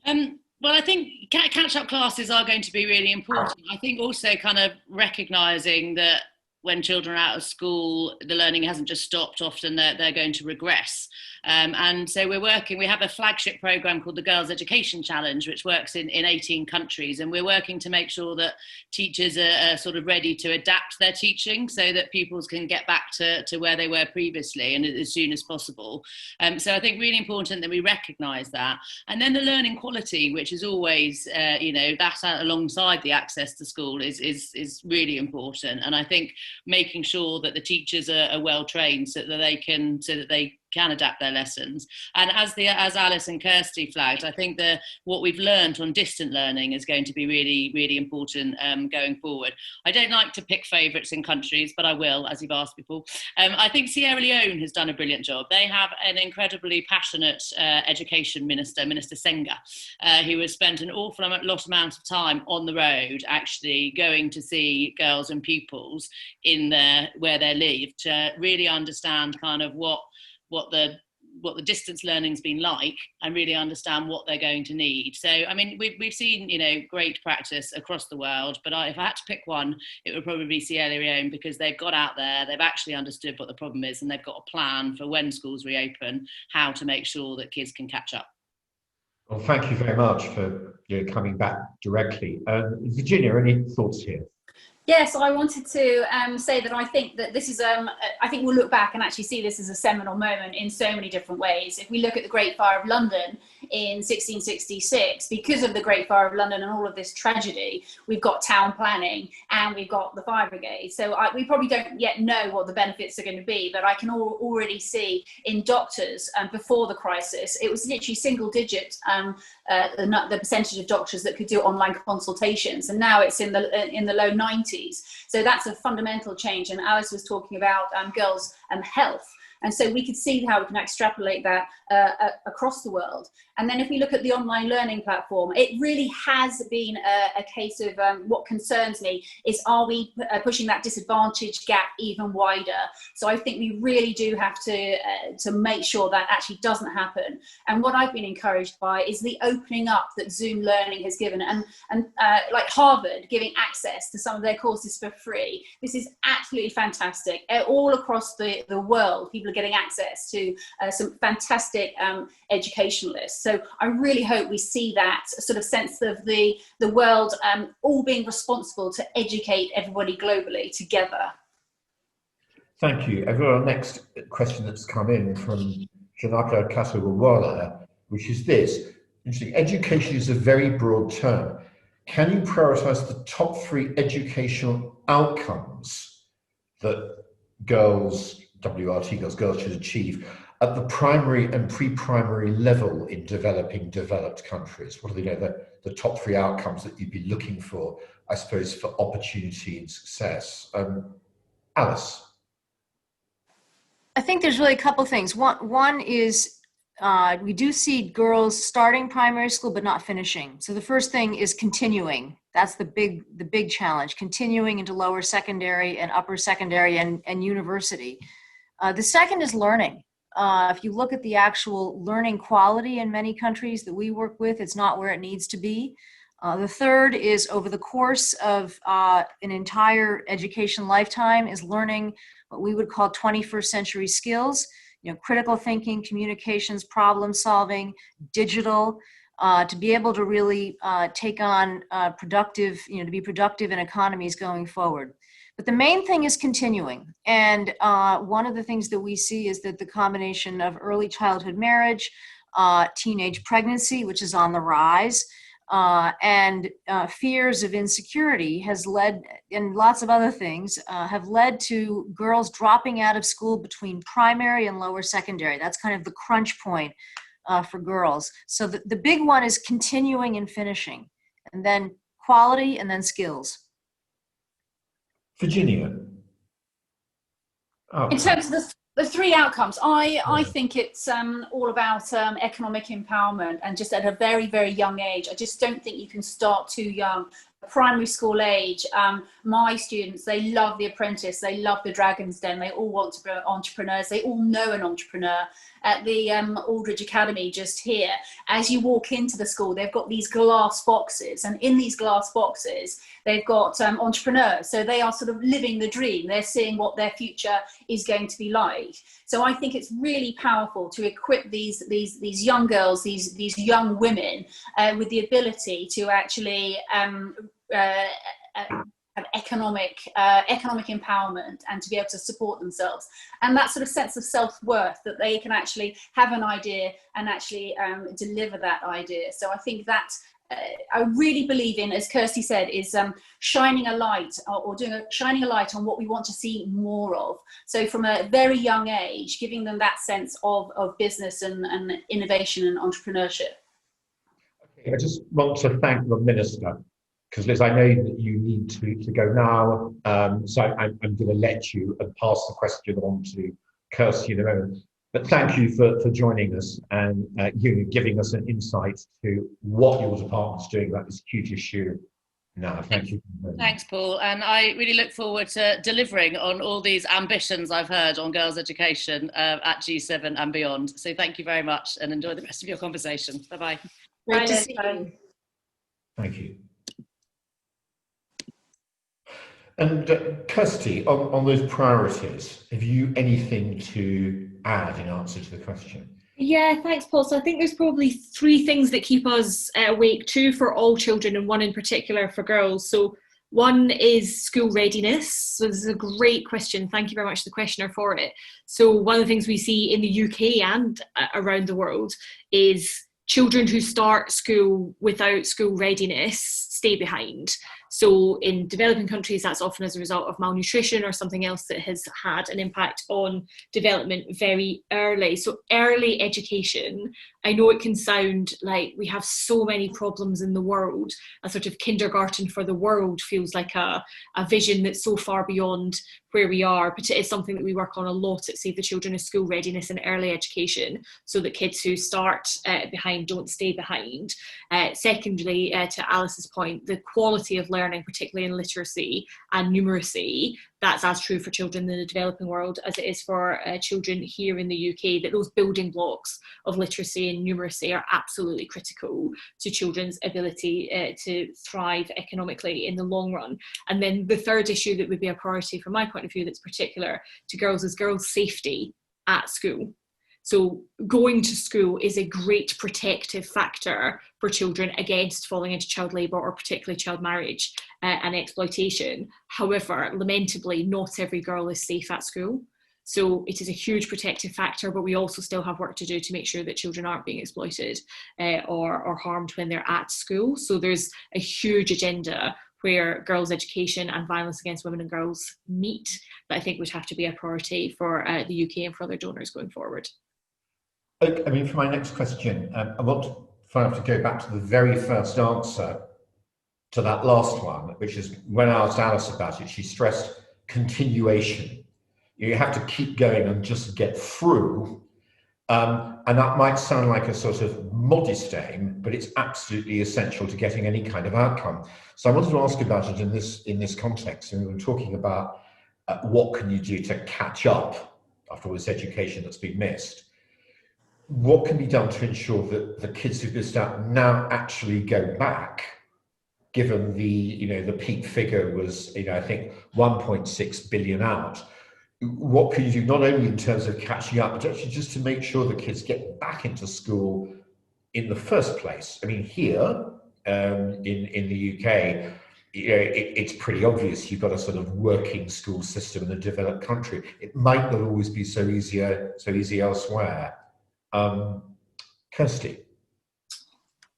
Well, I think catch-up classes are going to be really important. I think also kind of recognising that when children are out of school, the learning hasn't just stopped, often they're going to regress. And so we have a flagship programme called the Girls' Education Challenge, which works in 18 countries. And we're working to make sure that teachers are sort of ready to adapt their teaching so that pupils can get back to where they were previously and as soon as possible. So I think really important that we recognise that. And then the learning quality, which is always, that alongside the access to school is really important. And I think making sure that the teachers are well trained so that they can adapt their lessons. And as Alice and Kirsty flagged, I think what we've learned on distant learning is going to be really, really important going forward. I don't like to pick favourites in countries, but I will, as you've asked before. I think Sierra Leone has done a brilliant job. They have an incredibly passionate education minister, Minister Senga, who has spent an awful lot amount of time on the road, actually going to see girls and pupils where they live to really understand kind of what the distance learning's been like and really understand what they're going to need. So, I mean, we've seen, great practice across the world, but if I had to pick one, it would probably be Sierra Leone, because they've got out there, they've actually understood what the problem is, and they've got a plan for when schools reopen, how to make sure that kids can catch up. Well, thank you very much for coming back directly. Virginia, any thoughts here? Yes, I wanted to say that I think that this is, I think we'll look back and actually see this as a seminal moment in so many different ways. If we look at the Great Fire of London in 1666, because of the Great Fire of London and all of this tragedy, we've got town planning and we've got the fire brigade. So we probably don't yet know what the benefits are going to be, but I can already see in doctors before the crisis, it was literally single digit, the percentage of doctors that could do online consultations, and now it's in the low 90s. So that's a fundamental change. And Alice was talking about girls' health. And so we could see how we can extrapolate that across the world. And then if we look at the online learning platform, it really has been a case of what concerns me is, are we pushing that disadvantage gap even wider? So I think we really do have to make sure that actually doesn't happen. And what I've been encouraged by is the opening up that Zoom learning has given, and like Harvard giving access to some of their courses for free. This is absolutely fantastic. All across the world, people are getting access to some fantastic educationalists. So I really hope we see that sort of sense of the world all being responsible to educate everybody globally together. Thank you. Our next question that's come in from Janaka Kasawawala, which is this. Education is a very broad term. Can you prioritize the top 3 educational outcomes that girls, WRT girls should achieve at the primary and pre-primary level in developed countries? What are the top 3 outcomes that you'd be looking for, I suppose, for opportunity and success? Alice. I think there's really a couple things. One is we do see girls starting primary school but not finishing. So the first thing is continuing. That's the big challenge, continuing into lower secondary and upper secondary and university. The second is learning. If you look at the actual learning quality in many countries that we work with, it's not where it needs to be. The third is over the course of an entire education lifetime is learning what we would call 21st century skills, critical thinking, communications, problem solving, digital, to be able to really take on productive, to be productive in economies going forward. But the main thing is continuing. And one of the things that we see is that the combination of early childhood marriage, teenage pregnancy, which is on the rise, and fears of insecurity has led, and lots of other things, have led to girls dropping out of school between primary and lower secondary. That's kind of the crunch point for girls. So the big one is continuing and finishing, and then quality, and then skills. Virginia. In terms of the 3 outcomes, I think it's all about economic empowerment, and just at a very, very young age. I just don't think you can start too young. Primary school age, my students, they love The Apprentice, they love The Dragon's Den, they all want to be entrepreneurs, they all know an entrepreneur. At the Aldridge Academy just here, as you walk into the school, they've got these glass boxes, and in these glass boxes they've got entrepreneurs, so they are sort of living the dream. They're seeing what their future is going to be like. So I think it's really powerful to equip these young girls, these young women with the ability to actually have economic empowerment, and to be able to support themselves, and that sort of sense of self-worth that they can actually have an idea and actually deliver that idea. So I think that I really believe in, as Kirsty said, is shining a light shining a light on what we want to see more of. So from a very young age, giving them that sense of business and innovation and entrepreneurship. Okay, I just want to thank the Minister, because Liz, I know that you need to go now, so I'm going to let you and pass the question on to Kirsty in a moment. But thank you for joining us and you giving us an insight to what your department's doing about this huge issue now. Thank you. Thanks, Paul. And I really look forward to delivering on all these ambitions I've heard on girls' education at G7 and beyond. So thank you very much, and enjoy the rest of your conversation. Bye-bye. Great to see you. Thank you. And Kirsty, on those priorities, have you anything to add in answer to the question? Yeah, thanks, Paul. So I think there's probably 3 things that keep us awake, 2 for all children and 1 in particular for girls. So 1 is school readiness. So this is a great question. Thank you very much to the questioner for it. So one of the things we see in the UK and around the world is children who start school without school readiness stay behind. So in developing countries, that's often as a result of malnutrition or something else that has had an impact on development very early. So early education, I know it can sound like we have so many problems in the world. A sort of kindergarten for the world feels like a vision that's so far beyond where we are, but it is something that we work on a lot at Save the Children, is school readiness and early education, so that kids who start behind don't stay behind. Secondly, to Alice's point, the quality of learning, particularly in literacy and numeracy, that's as true for children in the developing world as it is for children here in the UK, that those building blocks of literacy and numeracy are absolutely critical to children's ability to thrive economically in the long run. And then the third issue that would be a priority from my point of view that's particular to girls is girls' safety at school. So going to school is a great protective factor for children against falling into child labour or particularly child marriage and exploitation. However, lamentably, not every girl is safe at school. So it is a huge protective factor, but we also still have work to do to make sure that children aren't being exploited or harmed when they're at school. So there's a huge agenda where girls' education and violence against women and girls meet, that I think would have to be a priority for the UK and for other donors going forward. Okay, I mean, for my next question, I want to go back to the very first answer to that last one, which is when I asked Alice about it, she stressed continuation. You have to keep going and just get through. And that might sound like a sort of modest aim, but it's absolutely essential to getting any kind of outcome. So I wanted to ask about it in this context. And we were talking about what can you do to catch up after all this education that's been missed. What can be done to ensure that the kids who've missed out now actually go back, given the peak figure was, I think 1.6 billion out. What can you do not only in terms of catching up, but actually just to make sure the kids get back into school in the first place? I mean, here in the UK, it's pretty obvious you've got a sort of working school system in a developed country. It might not always be so easy elsewhere. Kirsty.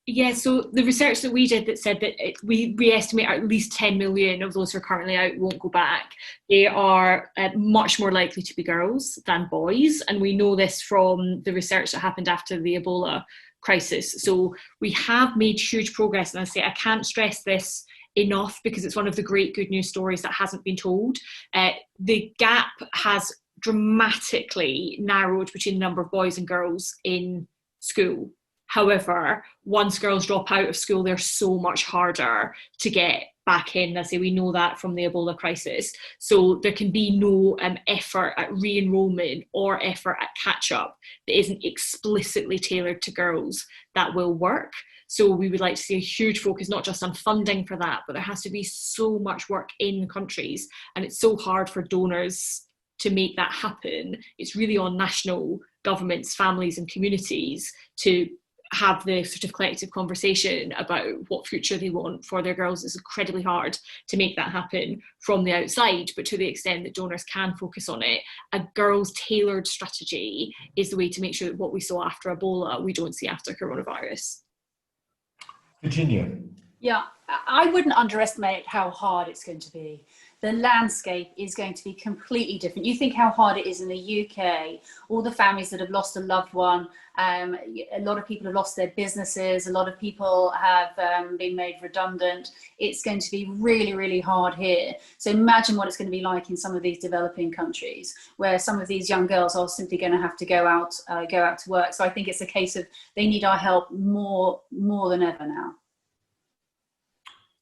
Yeah, so the research that we did that said that we estimate at least 10 million of those who are currently out won't go back. They are much more likely to be girls than boys. And we know this from the research that happened after the Ebola crisis. So we have made huge progress. And I say I can't stress this enough because it's one of the great good news stories that hasn't been told. The gap has dramatically narrowed between the number of boys and girls in school. However, once girls drop out of school, they're so much harder to get back in. I say we know that from the Ebola crisis. So there can be no effort at re-enrollment or effort at catch-up that isn't explicitly tailored to girls that will work. So we would like to see a huge focus, not just on funding for that, but there has to be so much work in countries. And it's so hard for donors to make that happen. It's really on national governments, families and communities to have the sort of collective conversation about what future they want for their girls. It's incredibly hard to make that happen from the outside, but to the extent that donors can focus on it, a girls tailored strategy is the way to make sure that what we saw after Ebola, we don't see after coronavirus. Virginia. Yeah, I wouldn't underestimate how hard it's going to be. The landscape is going to be completely different. You think how hard it is in the UK, all the families that have lost a loved one, a lot of people have lost their businesses, a lot of people have been made redundant. It's going to be really, really hard here. So imagine what it's going to be like in some of these developing countries where some of these young girls are simply going to have to go out to work. So I think it's a case of they need our help more than ever now.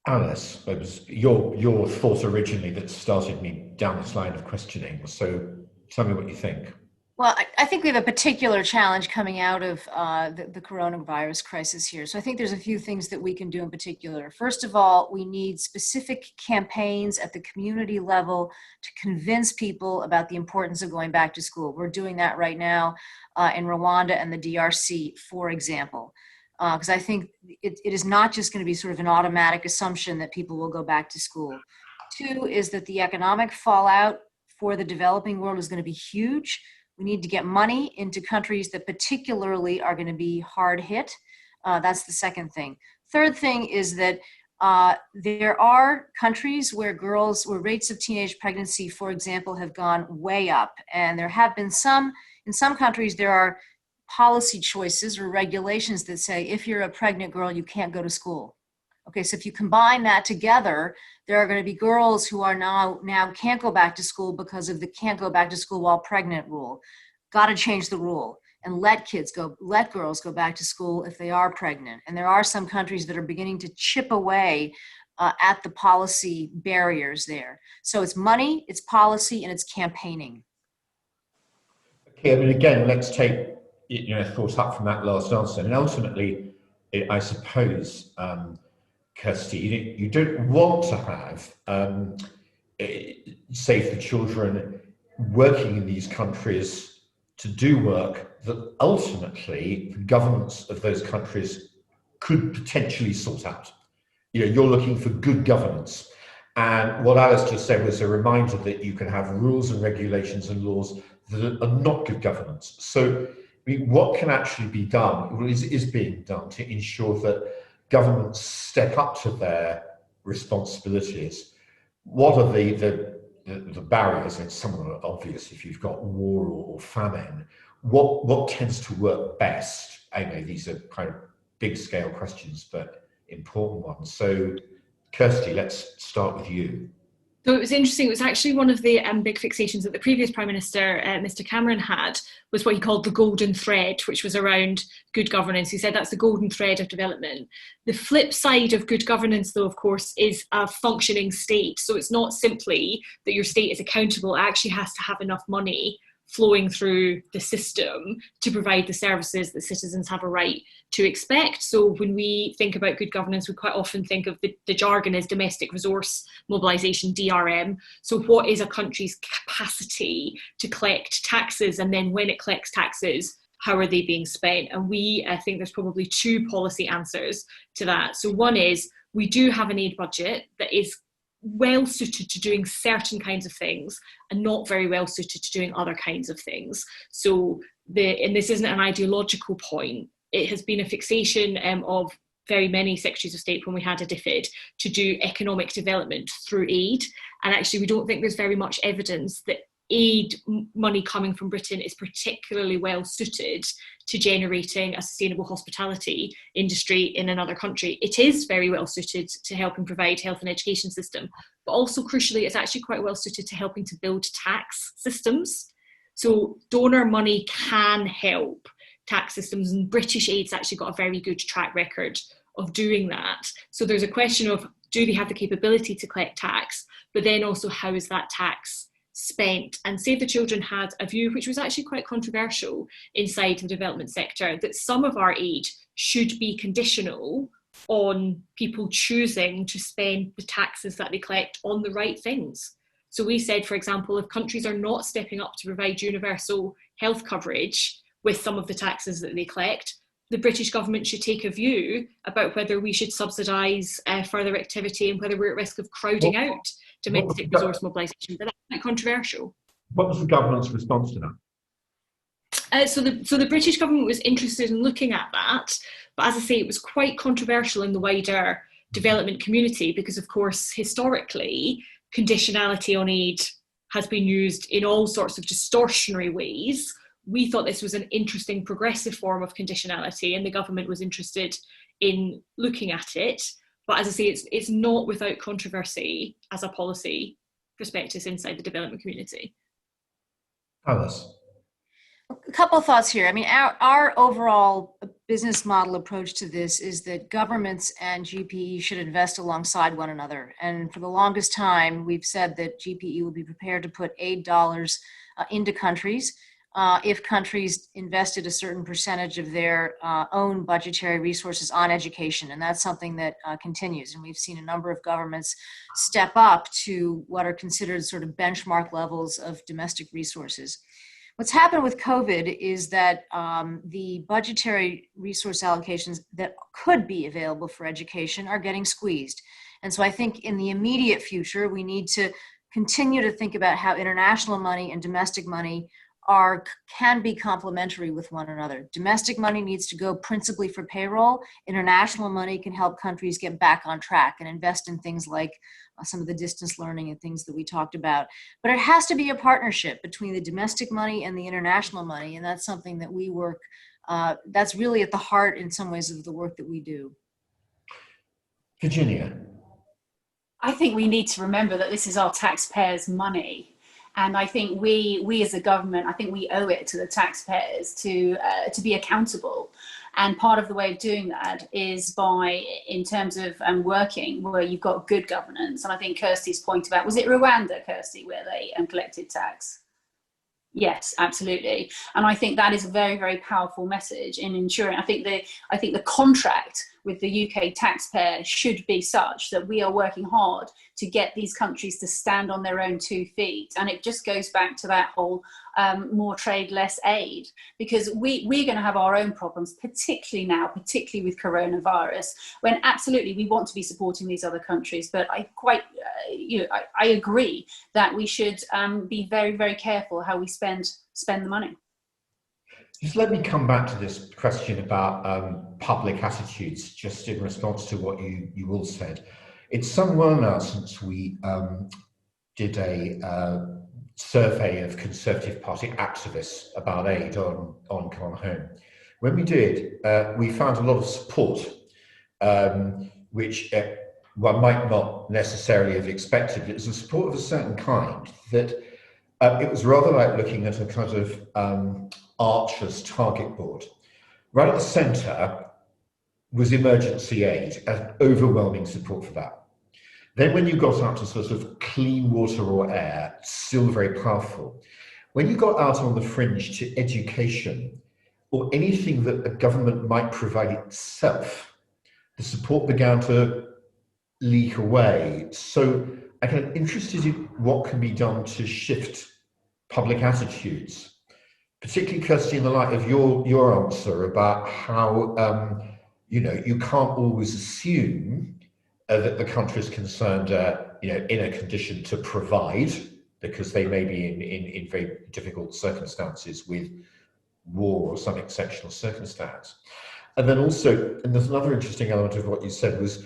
Alice, it was your thought originally that started me down this line of questioning. So tell me what you think. Well, I think we have a particular challenge coming out of the coronavirus crisis here. So I think there's a few things that we can do in particular. First of all, we need specific campaigns at the community level to convince people about the importance of going back to school. We're doing that right now in Rwanda and the DRC, for example. Because I think it is not just going to be sort of an automatic assumption that people will go back to school. Two is that the economic fallout for the developing world is going to be huge. We need to get money into countries that particularly are going to be hard hit. That's the second thing. Third thing is that there are countries where rates of teenage pregnancy, for example, have gone way up. And there have been in some countries, there are policy choices or regulations that say if you're a pregnant girl, you can't go to school. Okay, so if you combine that together, there are going to be girls who are now can't go back to school because of the can't go back to school while pregnant rule. Got to change the rule and let girls go back to school if they are pregnant. And there are some countries that are beginning to chip away at the policy barriers there. So it's money, it's policy, and it's campaigning. Okay, I mean, again, let's take thought up from that last answer. And ultimately, I suppose, Kirsty, you don't want to have Save the Children working in these countries to do work that ultimately the governments of those countries could potentially sort out. You're looking for good governance. And what Alice just said was a reminder that you can have rules and regulations and laws that are not good governance. So what can actually be done, is being done to ensure that governments step up to their responsibilities? What are the barriers? And some of them are obvious. If you've got war or famine, what tends to work best? I know these are kind of big scale questions, but important ones. So Kirsty, let's start with you. So it was interesting. It was actually one of the big fixations that the previous Prime Minister, Mr. Cameron, had, was what he called the golden thread, which was around good governance. He said that's the golden thread of development. The flip side of good governance, though, of course, is a functioning state. So it's not simply that your state is accountable. It actually has to have enough money flowing through the system to provide the services that citizens have a right to expect. So when we think about good governance, we quite often think of the jargon as domestic resource mobilisation, DRM. So what is a country's capacity to collect taxes? And then when it collects taxes, how are they being spent? And I think there's probably two policy answers to that. So one is, we do have an aid budget that is well suited to doing certain kinds of things and not very well suited to doing other kinds of things. So and this isn't an ideological point, it has been a fixation of very many secretaries of state when we had a DFID to do economic development through aid. And actually we don't think there's very much evidence that aid money coming from Britain is particularly well suited to generating a sustainable hospitality industry in another country. It is very well suited to helping provide health and education system, but also crucially, it's actually quite well suited to helping to build tax systems. So donor money can help tax systems, and British aid's actually got a very good track record of doing that. So there's a question of, do they have the capability to collect tax, but then also how is that tax spent? And Save the Children had a view which was actually quite controversial inside the development sector, that some of our aid should be conditional on people choosing to spend the taxes that they collect on the right things. So we said, for example, if countries are not stepping up to provide universal health coverage with some of the taxes that they collect, the British government should take a view about whether we should subsidise further activity and whether we're at risk of crowding out domestic resource mobilisation. But that's quite controversial. What was the government's response to that? So the British government was interested in looking at that, but as I say, it was quite controversial in the wider development community because, of course, historically, conditionality on aid has been used in all sorts of distortionary ways. We thought this was an interesting progressive form of conditionality, and the government was interested in looking at it. But as I say, it's not without controversy as a policy prospectus inside the development community. Alice? A couple of thoughts here. I mean, our overall business model approach to this is that governments and GPE should invest alongside one another. And for the longest time, we've said that GPE will be prepared to put aid dollars into countries if countries invested a certain percentage of their own budgetary resources on education. And that's something that continues. And we've seen a number of governments step up to what are considered sort of benchmark levels of domestic resources. What's happened with COVID is that the budgetary resource allocations that could be available for education are getting squeezed. And so I think in the immediate future, we need to continue to think about how international money and domestic money can be complementary with one another. Domestic money needs to go principally for payroll. International money can help countries get back on track and invest in things like some of the distance learning and things that we talked about. But it has to be a partnership between the domestic money and the international money, and that's something that we work, that's really at the heart in some ways of the work that we do. Virginia? I think we need to remember that this is our taxpayers' money. And I think we as a government, I think we owe it to the taxpayers to be accountable. And part of the way of doing that is by, in terms of working where you've got good governance. And I think Kirsty's point about, was it Rwanda, Kirsty, where they collected tax? Yes, absolutely. And I think that is a very, very powerful message in ensuring, I think the contract with the UK taxpayer should be such that we are working hard to get these countries to stand on their own 2 feet. And it just goes back to that whole more trade, less aid, because we're going to have our own problems, particularly now, particularly with coronavirus, when absolutely we want to be supporting these other countries. But I quite, I agree that we should be very, very careful how we spend the money. Just let me come back to this question about public attitudes, just in response to what you all said. It's some while now since we did a survey of Conservative Party activists about aid on Come On Home. When we did, we found a lot of support, which one might not necessarily have expected. It was a support of a certain kind that it was rather like looking at a kind of Archer's target board. Right at the centre was emergency aid, and overwhelming support for that. Then when you got out to sort of clean water or air, still very powerful. When you got out on the fringe to education, or anything that the government might provide itself, the support began to leak away. So I'm kind of interested in what can be done to shift public attitudes, particularly, Kirsty, in the light of your answer about how you can't always assume that the country is concerned, in a condition to provide, because they may be in very difficult circumstances with war or some exceptional circumstance. And then also, and there's another interesting element of what you said was,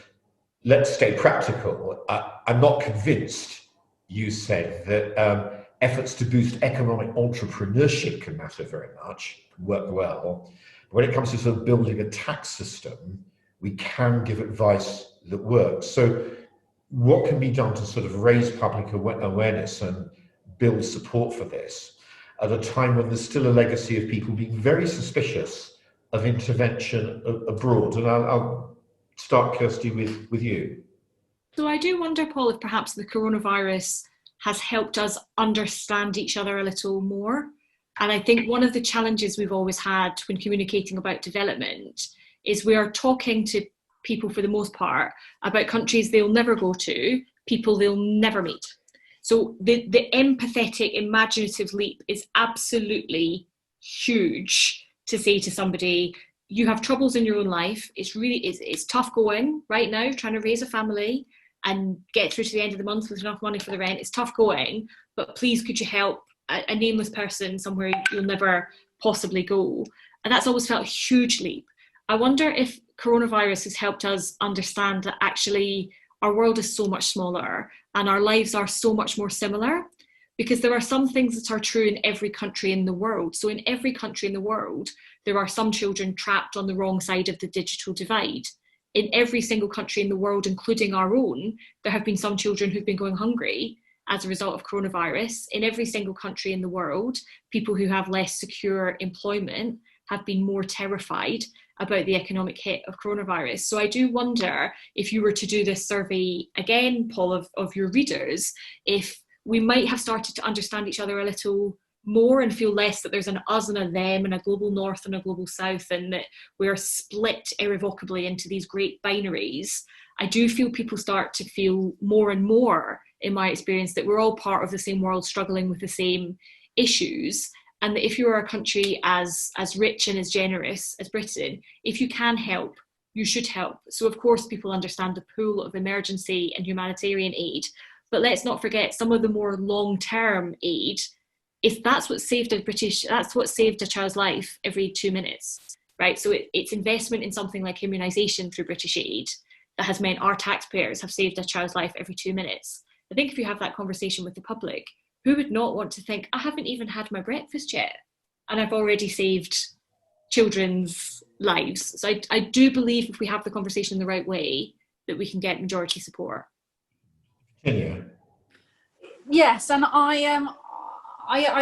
let's stay practical. I'm not convinced, you said, that efforts to boost economic entrepreneurship can matter very much, work well. But when it comes to sort of building a tax system, we can give advice that works. So what can be done to sort of raise public awareness and build support for this at a time when there's still a legacy of people being very suspicious of intervention abroad? And I'll start, Kirsty, with you. So I do wonder, Paul, if perhaps the coronavirus has helped us understand each other a little more. And I think one of the challenges we've always had when communicating about development is we are talking to people, for the most part, about countries they'll never go to, people they'll never meet. So the empathetic, imaginative leap is absolutely huge to say to somebody, you have troubles in your own life. It's tough going right now, trying to raise a family and get through to the end of the month with enough money for the rent. It's tough going, but please could you help a nameless person somewhere you'll never possibly go? And that's always felt a huge leap. I wonder if coronavirus has helped us understand that actually our world is so much smaller and our lives are so much more similar, because there are some things that are true in every country in the world. So in every country in the world, there are some children trapped on the wrong side of the digital divide. In every single country in the world, including our own, there have been some children who've been going hungry as a result of coronavirus. In every single country in the world, people who have less secure employment have been more terrified about the economic hit of coronavirus. So I do wonder if you were to do this survey again, Paul, of your readers, if we might have started to understand each other a little more and feel less that there's an us and a them and a global north and a global south, and that we're split irrevocably into these great binaries. I do feel people start to feel more and more, in my experience, that we're all part of the same world struggling with the same issues. And that if you're a country as rich and as generous as Britain, if you can help, you should help. So of course people understand the pool of emergency and humanitarian aid, but let's not forget some of the more long-term aid. If that's what saved that's what saved a child's life every 2 minutes, right? So it's investment in something like immunisation through British aid that has meant our taxpayers have saved a child's life every 2 minutes. I think if you have that conversation with the public, who would not want to think, I haven't even had my breakfast yet, and I've already saved children's lives? So I do believe if we have the conversation in the right way, that we can get majority support. Yeah. Yes, and I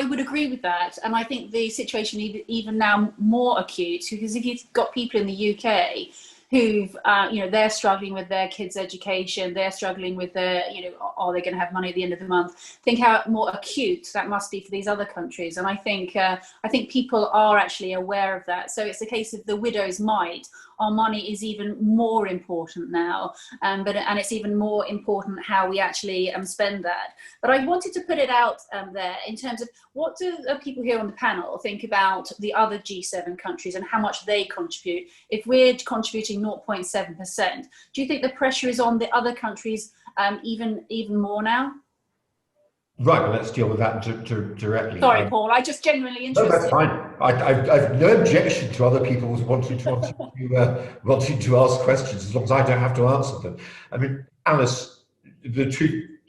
would agree with that. And I think the situation even now more acute, because if you've got people in the UK who've, they're struggling with their kids' education, they're struggling with their, are they going to have money at the end of the month? Think how more acute that must be for these other countries. And I think people are actually aware of that. So it's a case of the widow's mite our money is even more important now, and it's even more important how we actually spend that. But I wanted to put it out there in terms of what do people here on the panel think about the other G7 countries and how much they contribute. If we're contributing 0.7%, do you think the pressure is on the other countries even more now? Right, well, let's deal with that directly. Sorry, Paul, I just genuinely interested. No, that's fine. I've no objection to other people wanting to ask questions, as long as I don't have to answer them. I mean, Alice, the two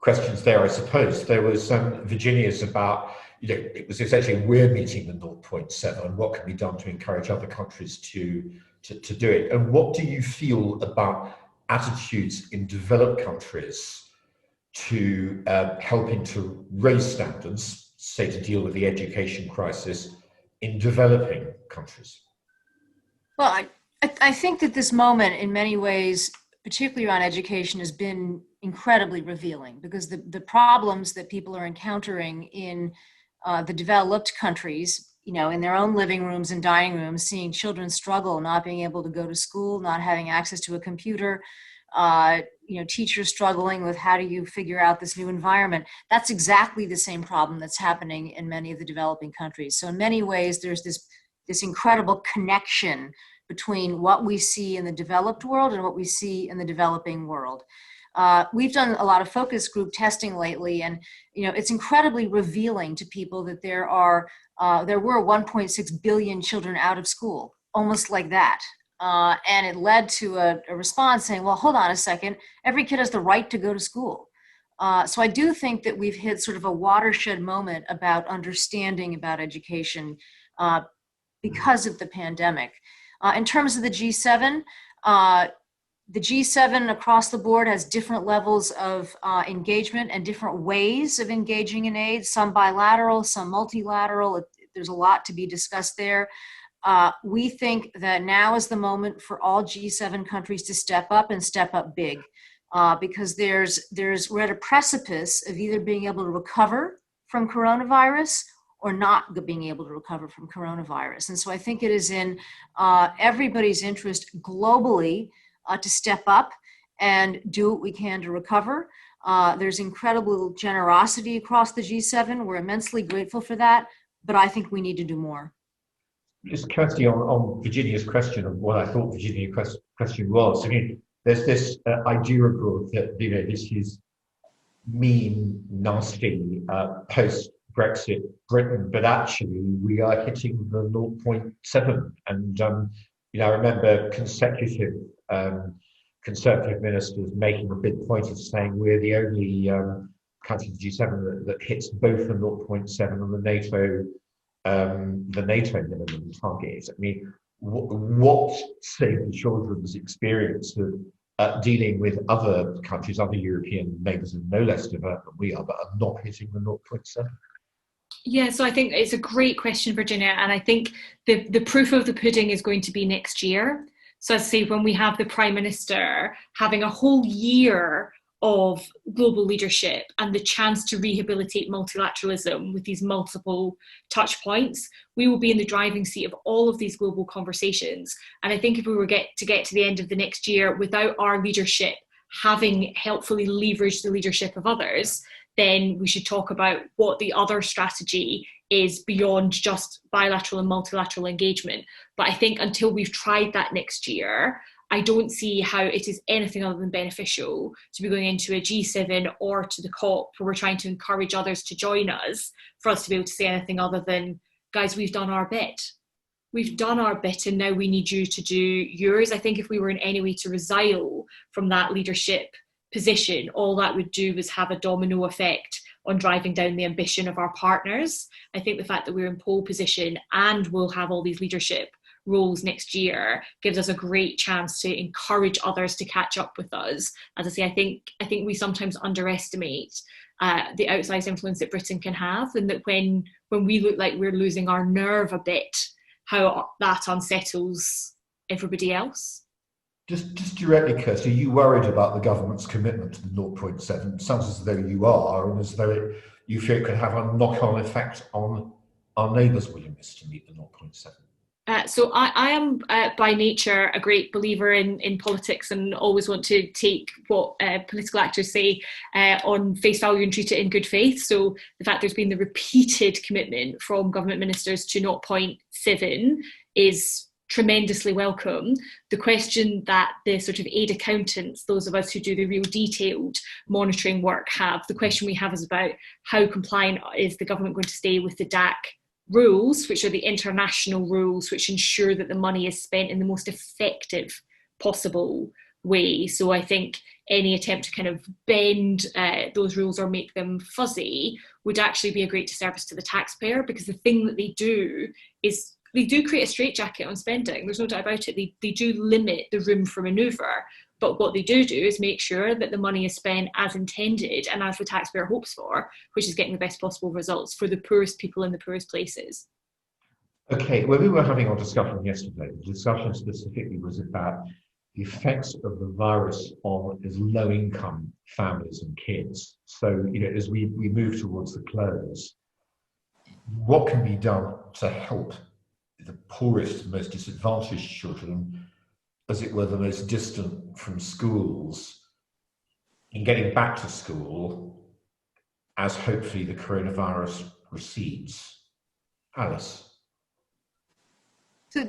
questions there, I suppose. There was Virginia's about, it was essentially we're meeting the 0.7 and what can be done to encourage other countries to do it. And what do you feel about attitudes in developed countries to helping to raise standards, say to deal with the education crisis in developing countries? Well, I think that this moment in many ways, particularly around education, has been incredibly revealing, because the problems that people are encountering in the developed countries, in their own living rooms and dining rooms, seeing children struggle, not being able to go to school, not having access to a computer, teachers struggling with how do you figure out this new environment. That's exactly the same problem that's happening in many of the developing countries. So in many ways, there's this incredible connection between what we see in the developed world and what we see in the developing world. We've done a lot of focus group testing lately, and it's incredibly revealing to people that there were 1.6 billion children out of school, almost like that. And it led to a response saying, well, hold on a second, every kid has the right to go to school. So I do think that we've hit sort of a watershed moment about understanding about education because of the pandemic. In terms of the G7 across the board has different levels of engagement and different ways of engaging in aid, some bilateral, some multilateral. There's a lot to be discussed there. We think that now is the moment for all G7 countries to step up and step up big, because we're at a precipice of either being able to recover from coronavirus or not being able to recover from coronavirus. And so I think it is in everybody's interest globally to step up and do what we can to recover. There's incredible generosity across the G7. We're immensely grateful for that, but I think we need to do more. Just Kirsty, on Virginia's question of what I thought Virginia's question was. I mean, there's this idea abroad that this is mean, nasty, post-Brexit Britain, but actually we are hitting the 0.7. And I remember consecutive Conservative ministers making a big point of saying we're the only country of the G7 that hits both the 0.7 and the NATO minimum target. I mean, what Save the Children's experience of dealing with other countries, other European neighbours, and no less developed than we are, but are not hitting the 0.7? Yeah, so I think it's a great question, Virginia, and I think the proof of the pudding is going to be next year. So I say when we have the Prime Minister having a whole year of global leadership and the chance to rehabilitate multilateralism with these multiple touch points, we will be in the driving seat of all of these global conversations. And I think if we were to get to the end of the next year without our leadership having helpfully leveraged the leadership of others, then we should talk about what the other strategy is beyond just bilateral and multilateral engagement. But I think until we've tried that next year, I don't see how it is anything other than beneficial to be going into a G7 or to the COP where we're trying to encourage others to join us, for us to be able to say anything other than, guys, we've done our bit. We've done our bit and now we need you to do yours. I think if we were in any way to resile from that leadership position, all that would do was have a domino effect on driving down the ambition of our partners. I think the fact that we're in pole position and we'll have all these leadership roles next year gives us a great chance to encourage others to catch up with us. As I say, I think we sometimes underestimate the outsized influence that Britain can have, and that when we look like we're losing our nerve a bit, how that unsettles everybody else. Just directly, Kirsty, are you worried about the government's commitment to the 0.7? It sounds as though you are, and as though you feel it could have a knock-on effect on our neighbours' willingness to meet the 0.7. So I am by nature a great believer in politics and always want to take what political actors say on face value and treat it in good faith. So the fact there's been the repeated commitment from government ministers to 0.7 is tremendously welcome. The question that the sort of aid accountants, those of us who do the real detailed monitoring work have, the question we have is about how compliant is the government going to stay with the DAC rules, which are the international rules which ensure that the money is spent in the most effective possible way. So I think any attempt to kind of bend those rules or make them fuzzy would actually be a great disservice to the taxpayer, because the thing that they do is they do create a straitjacket on spending. There's no doubt about it. They do limit the room for manoeuvre. But what they do is make sure that the money is spent as intended and as the taxpayer hopes for, which is getting the best possible results for the poorest people in the poorest places. Okay, when we were having our discussion yesterday, the discussion specifically was about the effects of the virus on low-income families and kids. So, as we move towards the close, what can be done to help the poorest, most disadvantaged children, as it were, the most distant from schools, in getting back to school as hopefully the coronavirus recedes? Alice? So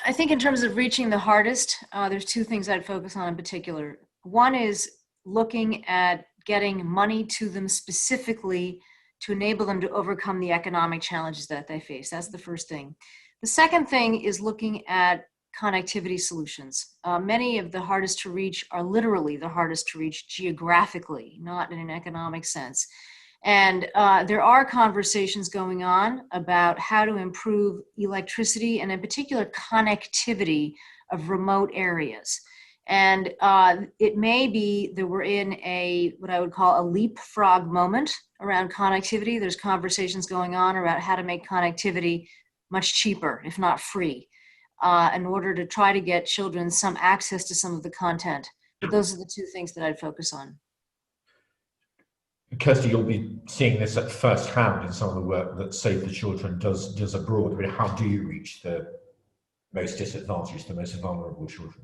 I think in terms of reaching the hardest, there's two things I'd focus on in particular. One is looking at getting money to them specifically to enable them to overcome the economic challenges that they face. That's the first thing. The second thing is looking at connectivity solutions. Many of the hardest to reach are literally the hardest to reach geographically, not in an economic sense. And there are conversations going on about how to improve electricity and in particular connectivity of remote areas. And it may be that we're in what I would call a leapfrog moment around connectivity. There's conversations going on about how to make connectivity much cheaper, if not free, in order to try to get children some access to some of the content. But those are the two things that I'd focus on. Kirsty, you'll be seeing this at first hand in some of the work that Save the Children does abroad. I mean, how do you reach the most disadvantaged, the most vulnerable children?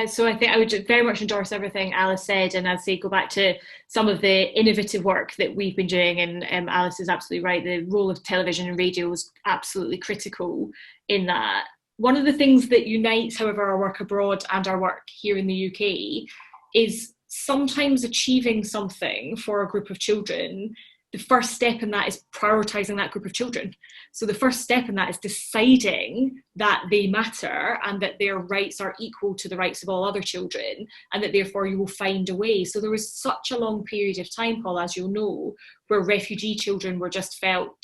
So I think I would very much endorse everything Alice said, and I'd say go back to some of the innovative work that we've been doing, and Alice is absolutely right. The role of television and radio is absolutely critical in that. One of the things that unites, however, our work abroad and our work here in the UK is sometimes achieving something for a group of children. The first step in that is prioritising that group of children. So the first step in that is deciding that they matter and that their rights are equal to the rights of all other children, and that therefore you will find a way. So there was such a long period of time, Paul, as you'll know, where refugee children were just felt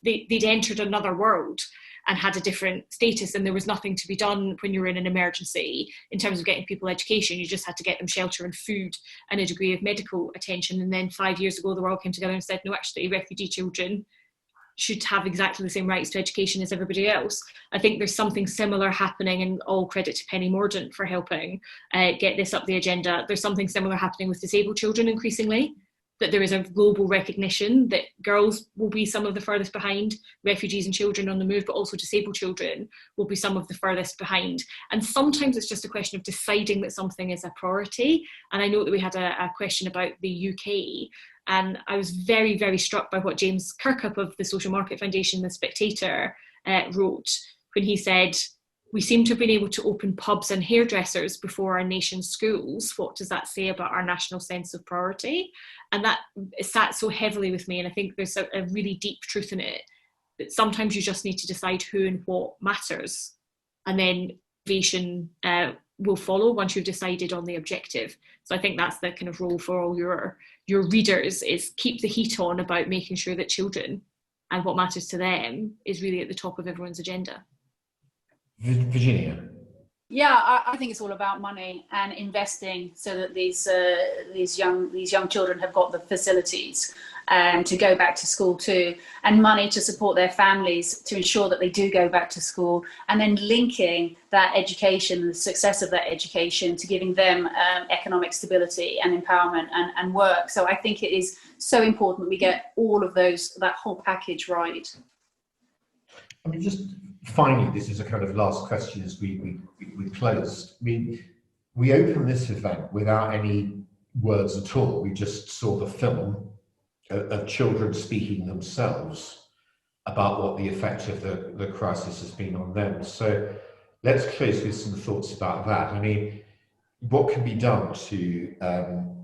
they'd entered another world and had a different status, and there was nothing to be done when you were in an emergency in terms of getting people education. You just had to get them shelter and food and a degree of medical attention. And then 5 years ago, the world came together and said, no, actually, refugee children should have exactly the same rights to education as everybody else. I think there's something similar happening, and all credit to Penny Mordaunt for helping get this up the agenda. There's something similar happening with disabled children increasingly, that there is a global recognition that girls will be some of the furthest behind, refugees and children on the move, but also disabled children will be some of the furthest behind. And sometimes it's just a question of deciding that something is a priority. And I know that we had a question about the UK, and I was very, very struck by what James Kirkup of the Social Market Foundation, The Spectator, wrote when he said, we seem to have been able to open pubs and hairdressers before our nation's schools. What does that say about our national sense of priority? And that sat so heavily with me. And I think there's a really deep truth in it, that sometimes you just need to decide who and what matters. And then innovation will follow once you've decided on the objective. So I think that's the kind of role for all your readers, is keep the heat on about making sure that children and what matters to them is really at the top of everyone's agenda. Virginia. Yeah, I think it's all about money and investing so that these young children have got the facilities to go back to school too, and money to support their families to ensure that they do go back to school, and then linking that education, the success of that education, to giving them economic stability and empowerment and work. So I think it is so important that we get all of those, that whole package right. I mean, just finally, this is a kind of last question as we closed. I mean, we opened this event without any words at all. We just saw the film of children speaking themselves about what the effect of the crisis has been on them. So let's close with some thoughts about that. I mean, what can be done to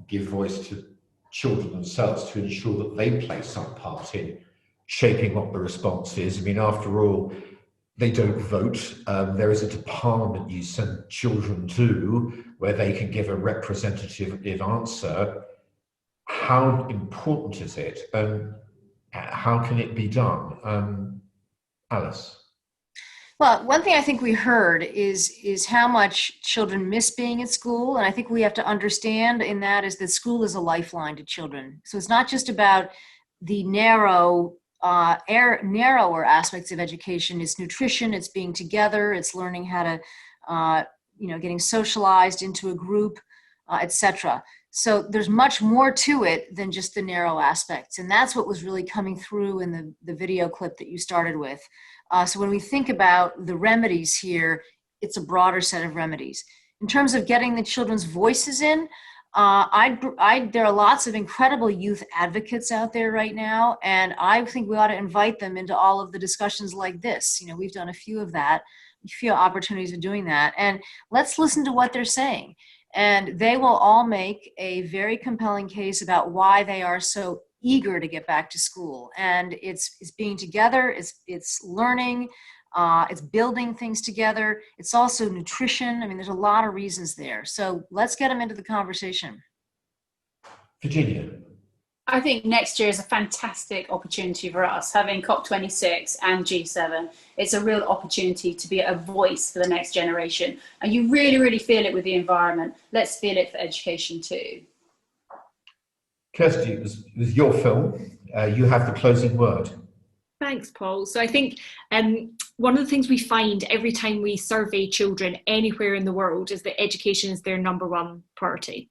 give voice to children themselves to ensure that they play some part in shaping what the response is? I mean, after all, they don't vote. There isn't a parliament you send children to where they can give a representative answer. How important is it, and how can it be done? Alice? Well, one thing I think we heard is how much children miss being at school, and I think we have to understand in that is that school is a lifeline to children. So it's not just about the narrower aspects of education. It's nutrition, it's being together, it's learning how to, getting socialized into a group, etc. So there's much more to it than just the narrow aspects. And that's what was really coming through in the video clip that you started with. So when we think about the remedies here, it's a broader set of remedies. In terms of getting the children's voices in, there are lots of incredible youth advocates out there right now, and I think we ought to invite them into all of the discussions like this. We've done a few of that, a few opportunities of doing that, and let's listen to what they're saying. And they will all make a very compelling case about why they are so eager to get back to school. And it's being together, it's learning, it's building things together. It's also nutrition. I mean, there's a lot of reasons there. So let's get them into the conversation. Virginia? I think next year is a fantastic opportunity for us, having COP26 and G7. It's a real opportunity to be a voice for the next generation. And you really, really feel it with the environment. Let's feel it for education too. Kirsty, it was your film. You have the closing word. Thanks, Paul. So I think one of the things we find every time we survey children anywhere in the world is that education is their number one priority.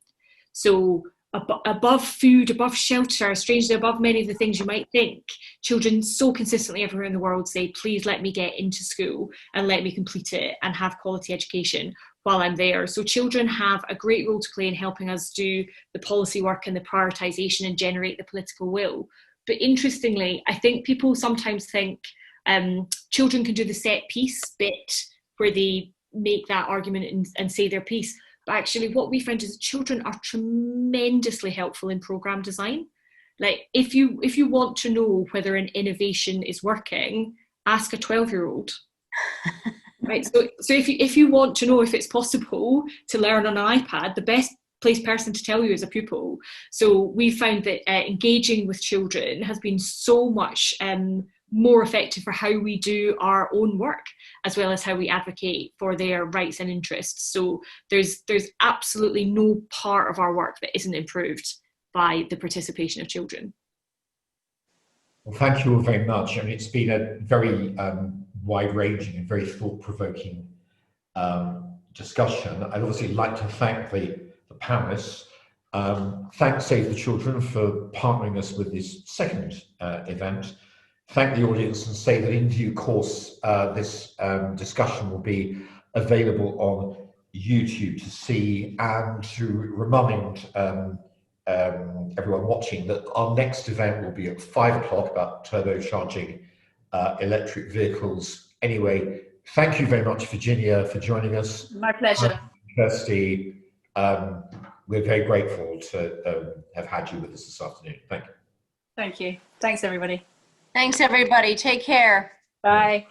So above food, above shelter, strangely above many of the things you might think, children so consistently everywhere in the world say, please let me get into school and let me complete it and have quality education while I'm there. So children have a great role to play in helping us do the policy work and the prioritisation and generate the political will. But interestingly, I think people sometimes think children can do the set piece bit where they make that argument and say their piece. But actually what we found is children are tremendously helpful in programme design. Like if you want to know whether an innovation is working, ask a 12-year-old. Right. So if you want to know if it's possible to learn on an iPad, the best placed person to tell you is a pupil. So we found that engaging with children has been so much more effective for how we do our own work, as well as how we advocate for their rights and interests. So there's absolutely no part of our work that isn't improved by the participation of children. Well, thank you all very much. I mean, it's been a very wide-ranging and very thought-provoking discussion. I'd obviously like to thank the panelists. Thank Save the Children for partnering us with this second event. Thank the audience and say that in due course this discussion will be available on YouTube to see, and to remind everyone watching that our next event will be at 5 o'clock about turbocharging electric vehicles. Anyway, thank you very much, Virginia, for joining us. My pleasure. Kirsty, we're very grateful to have had you with us this afternoon. Thank you. Thank you. Thanks, everybody. Thanks, everybody. Take care. Bye.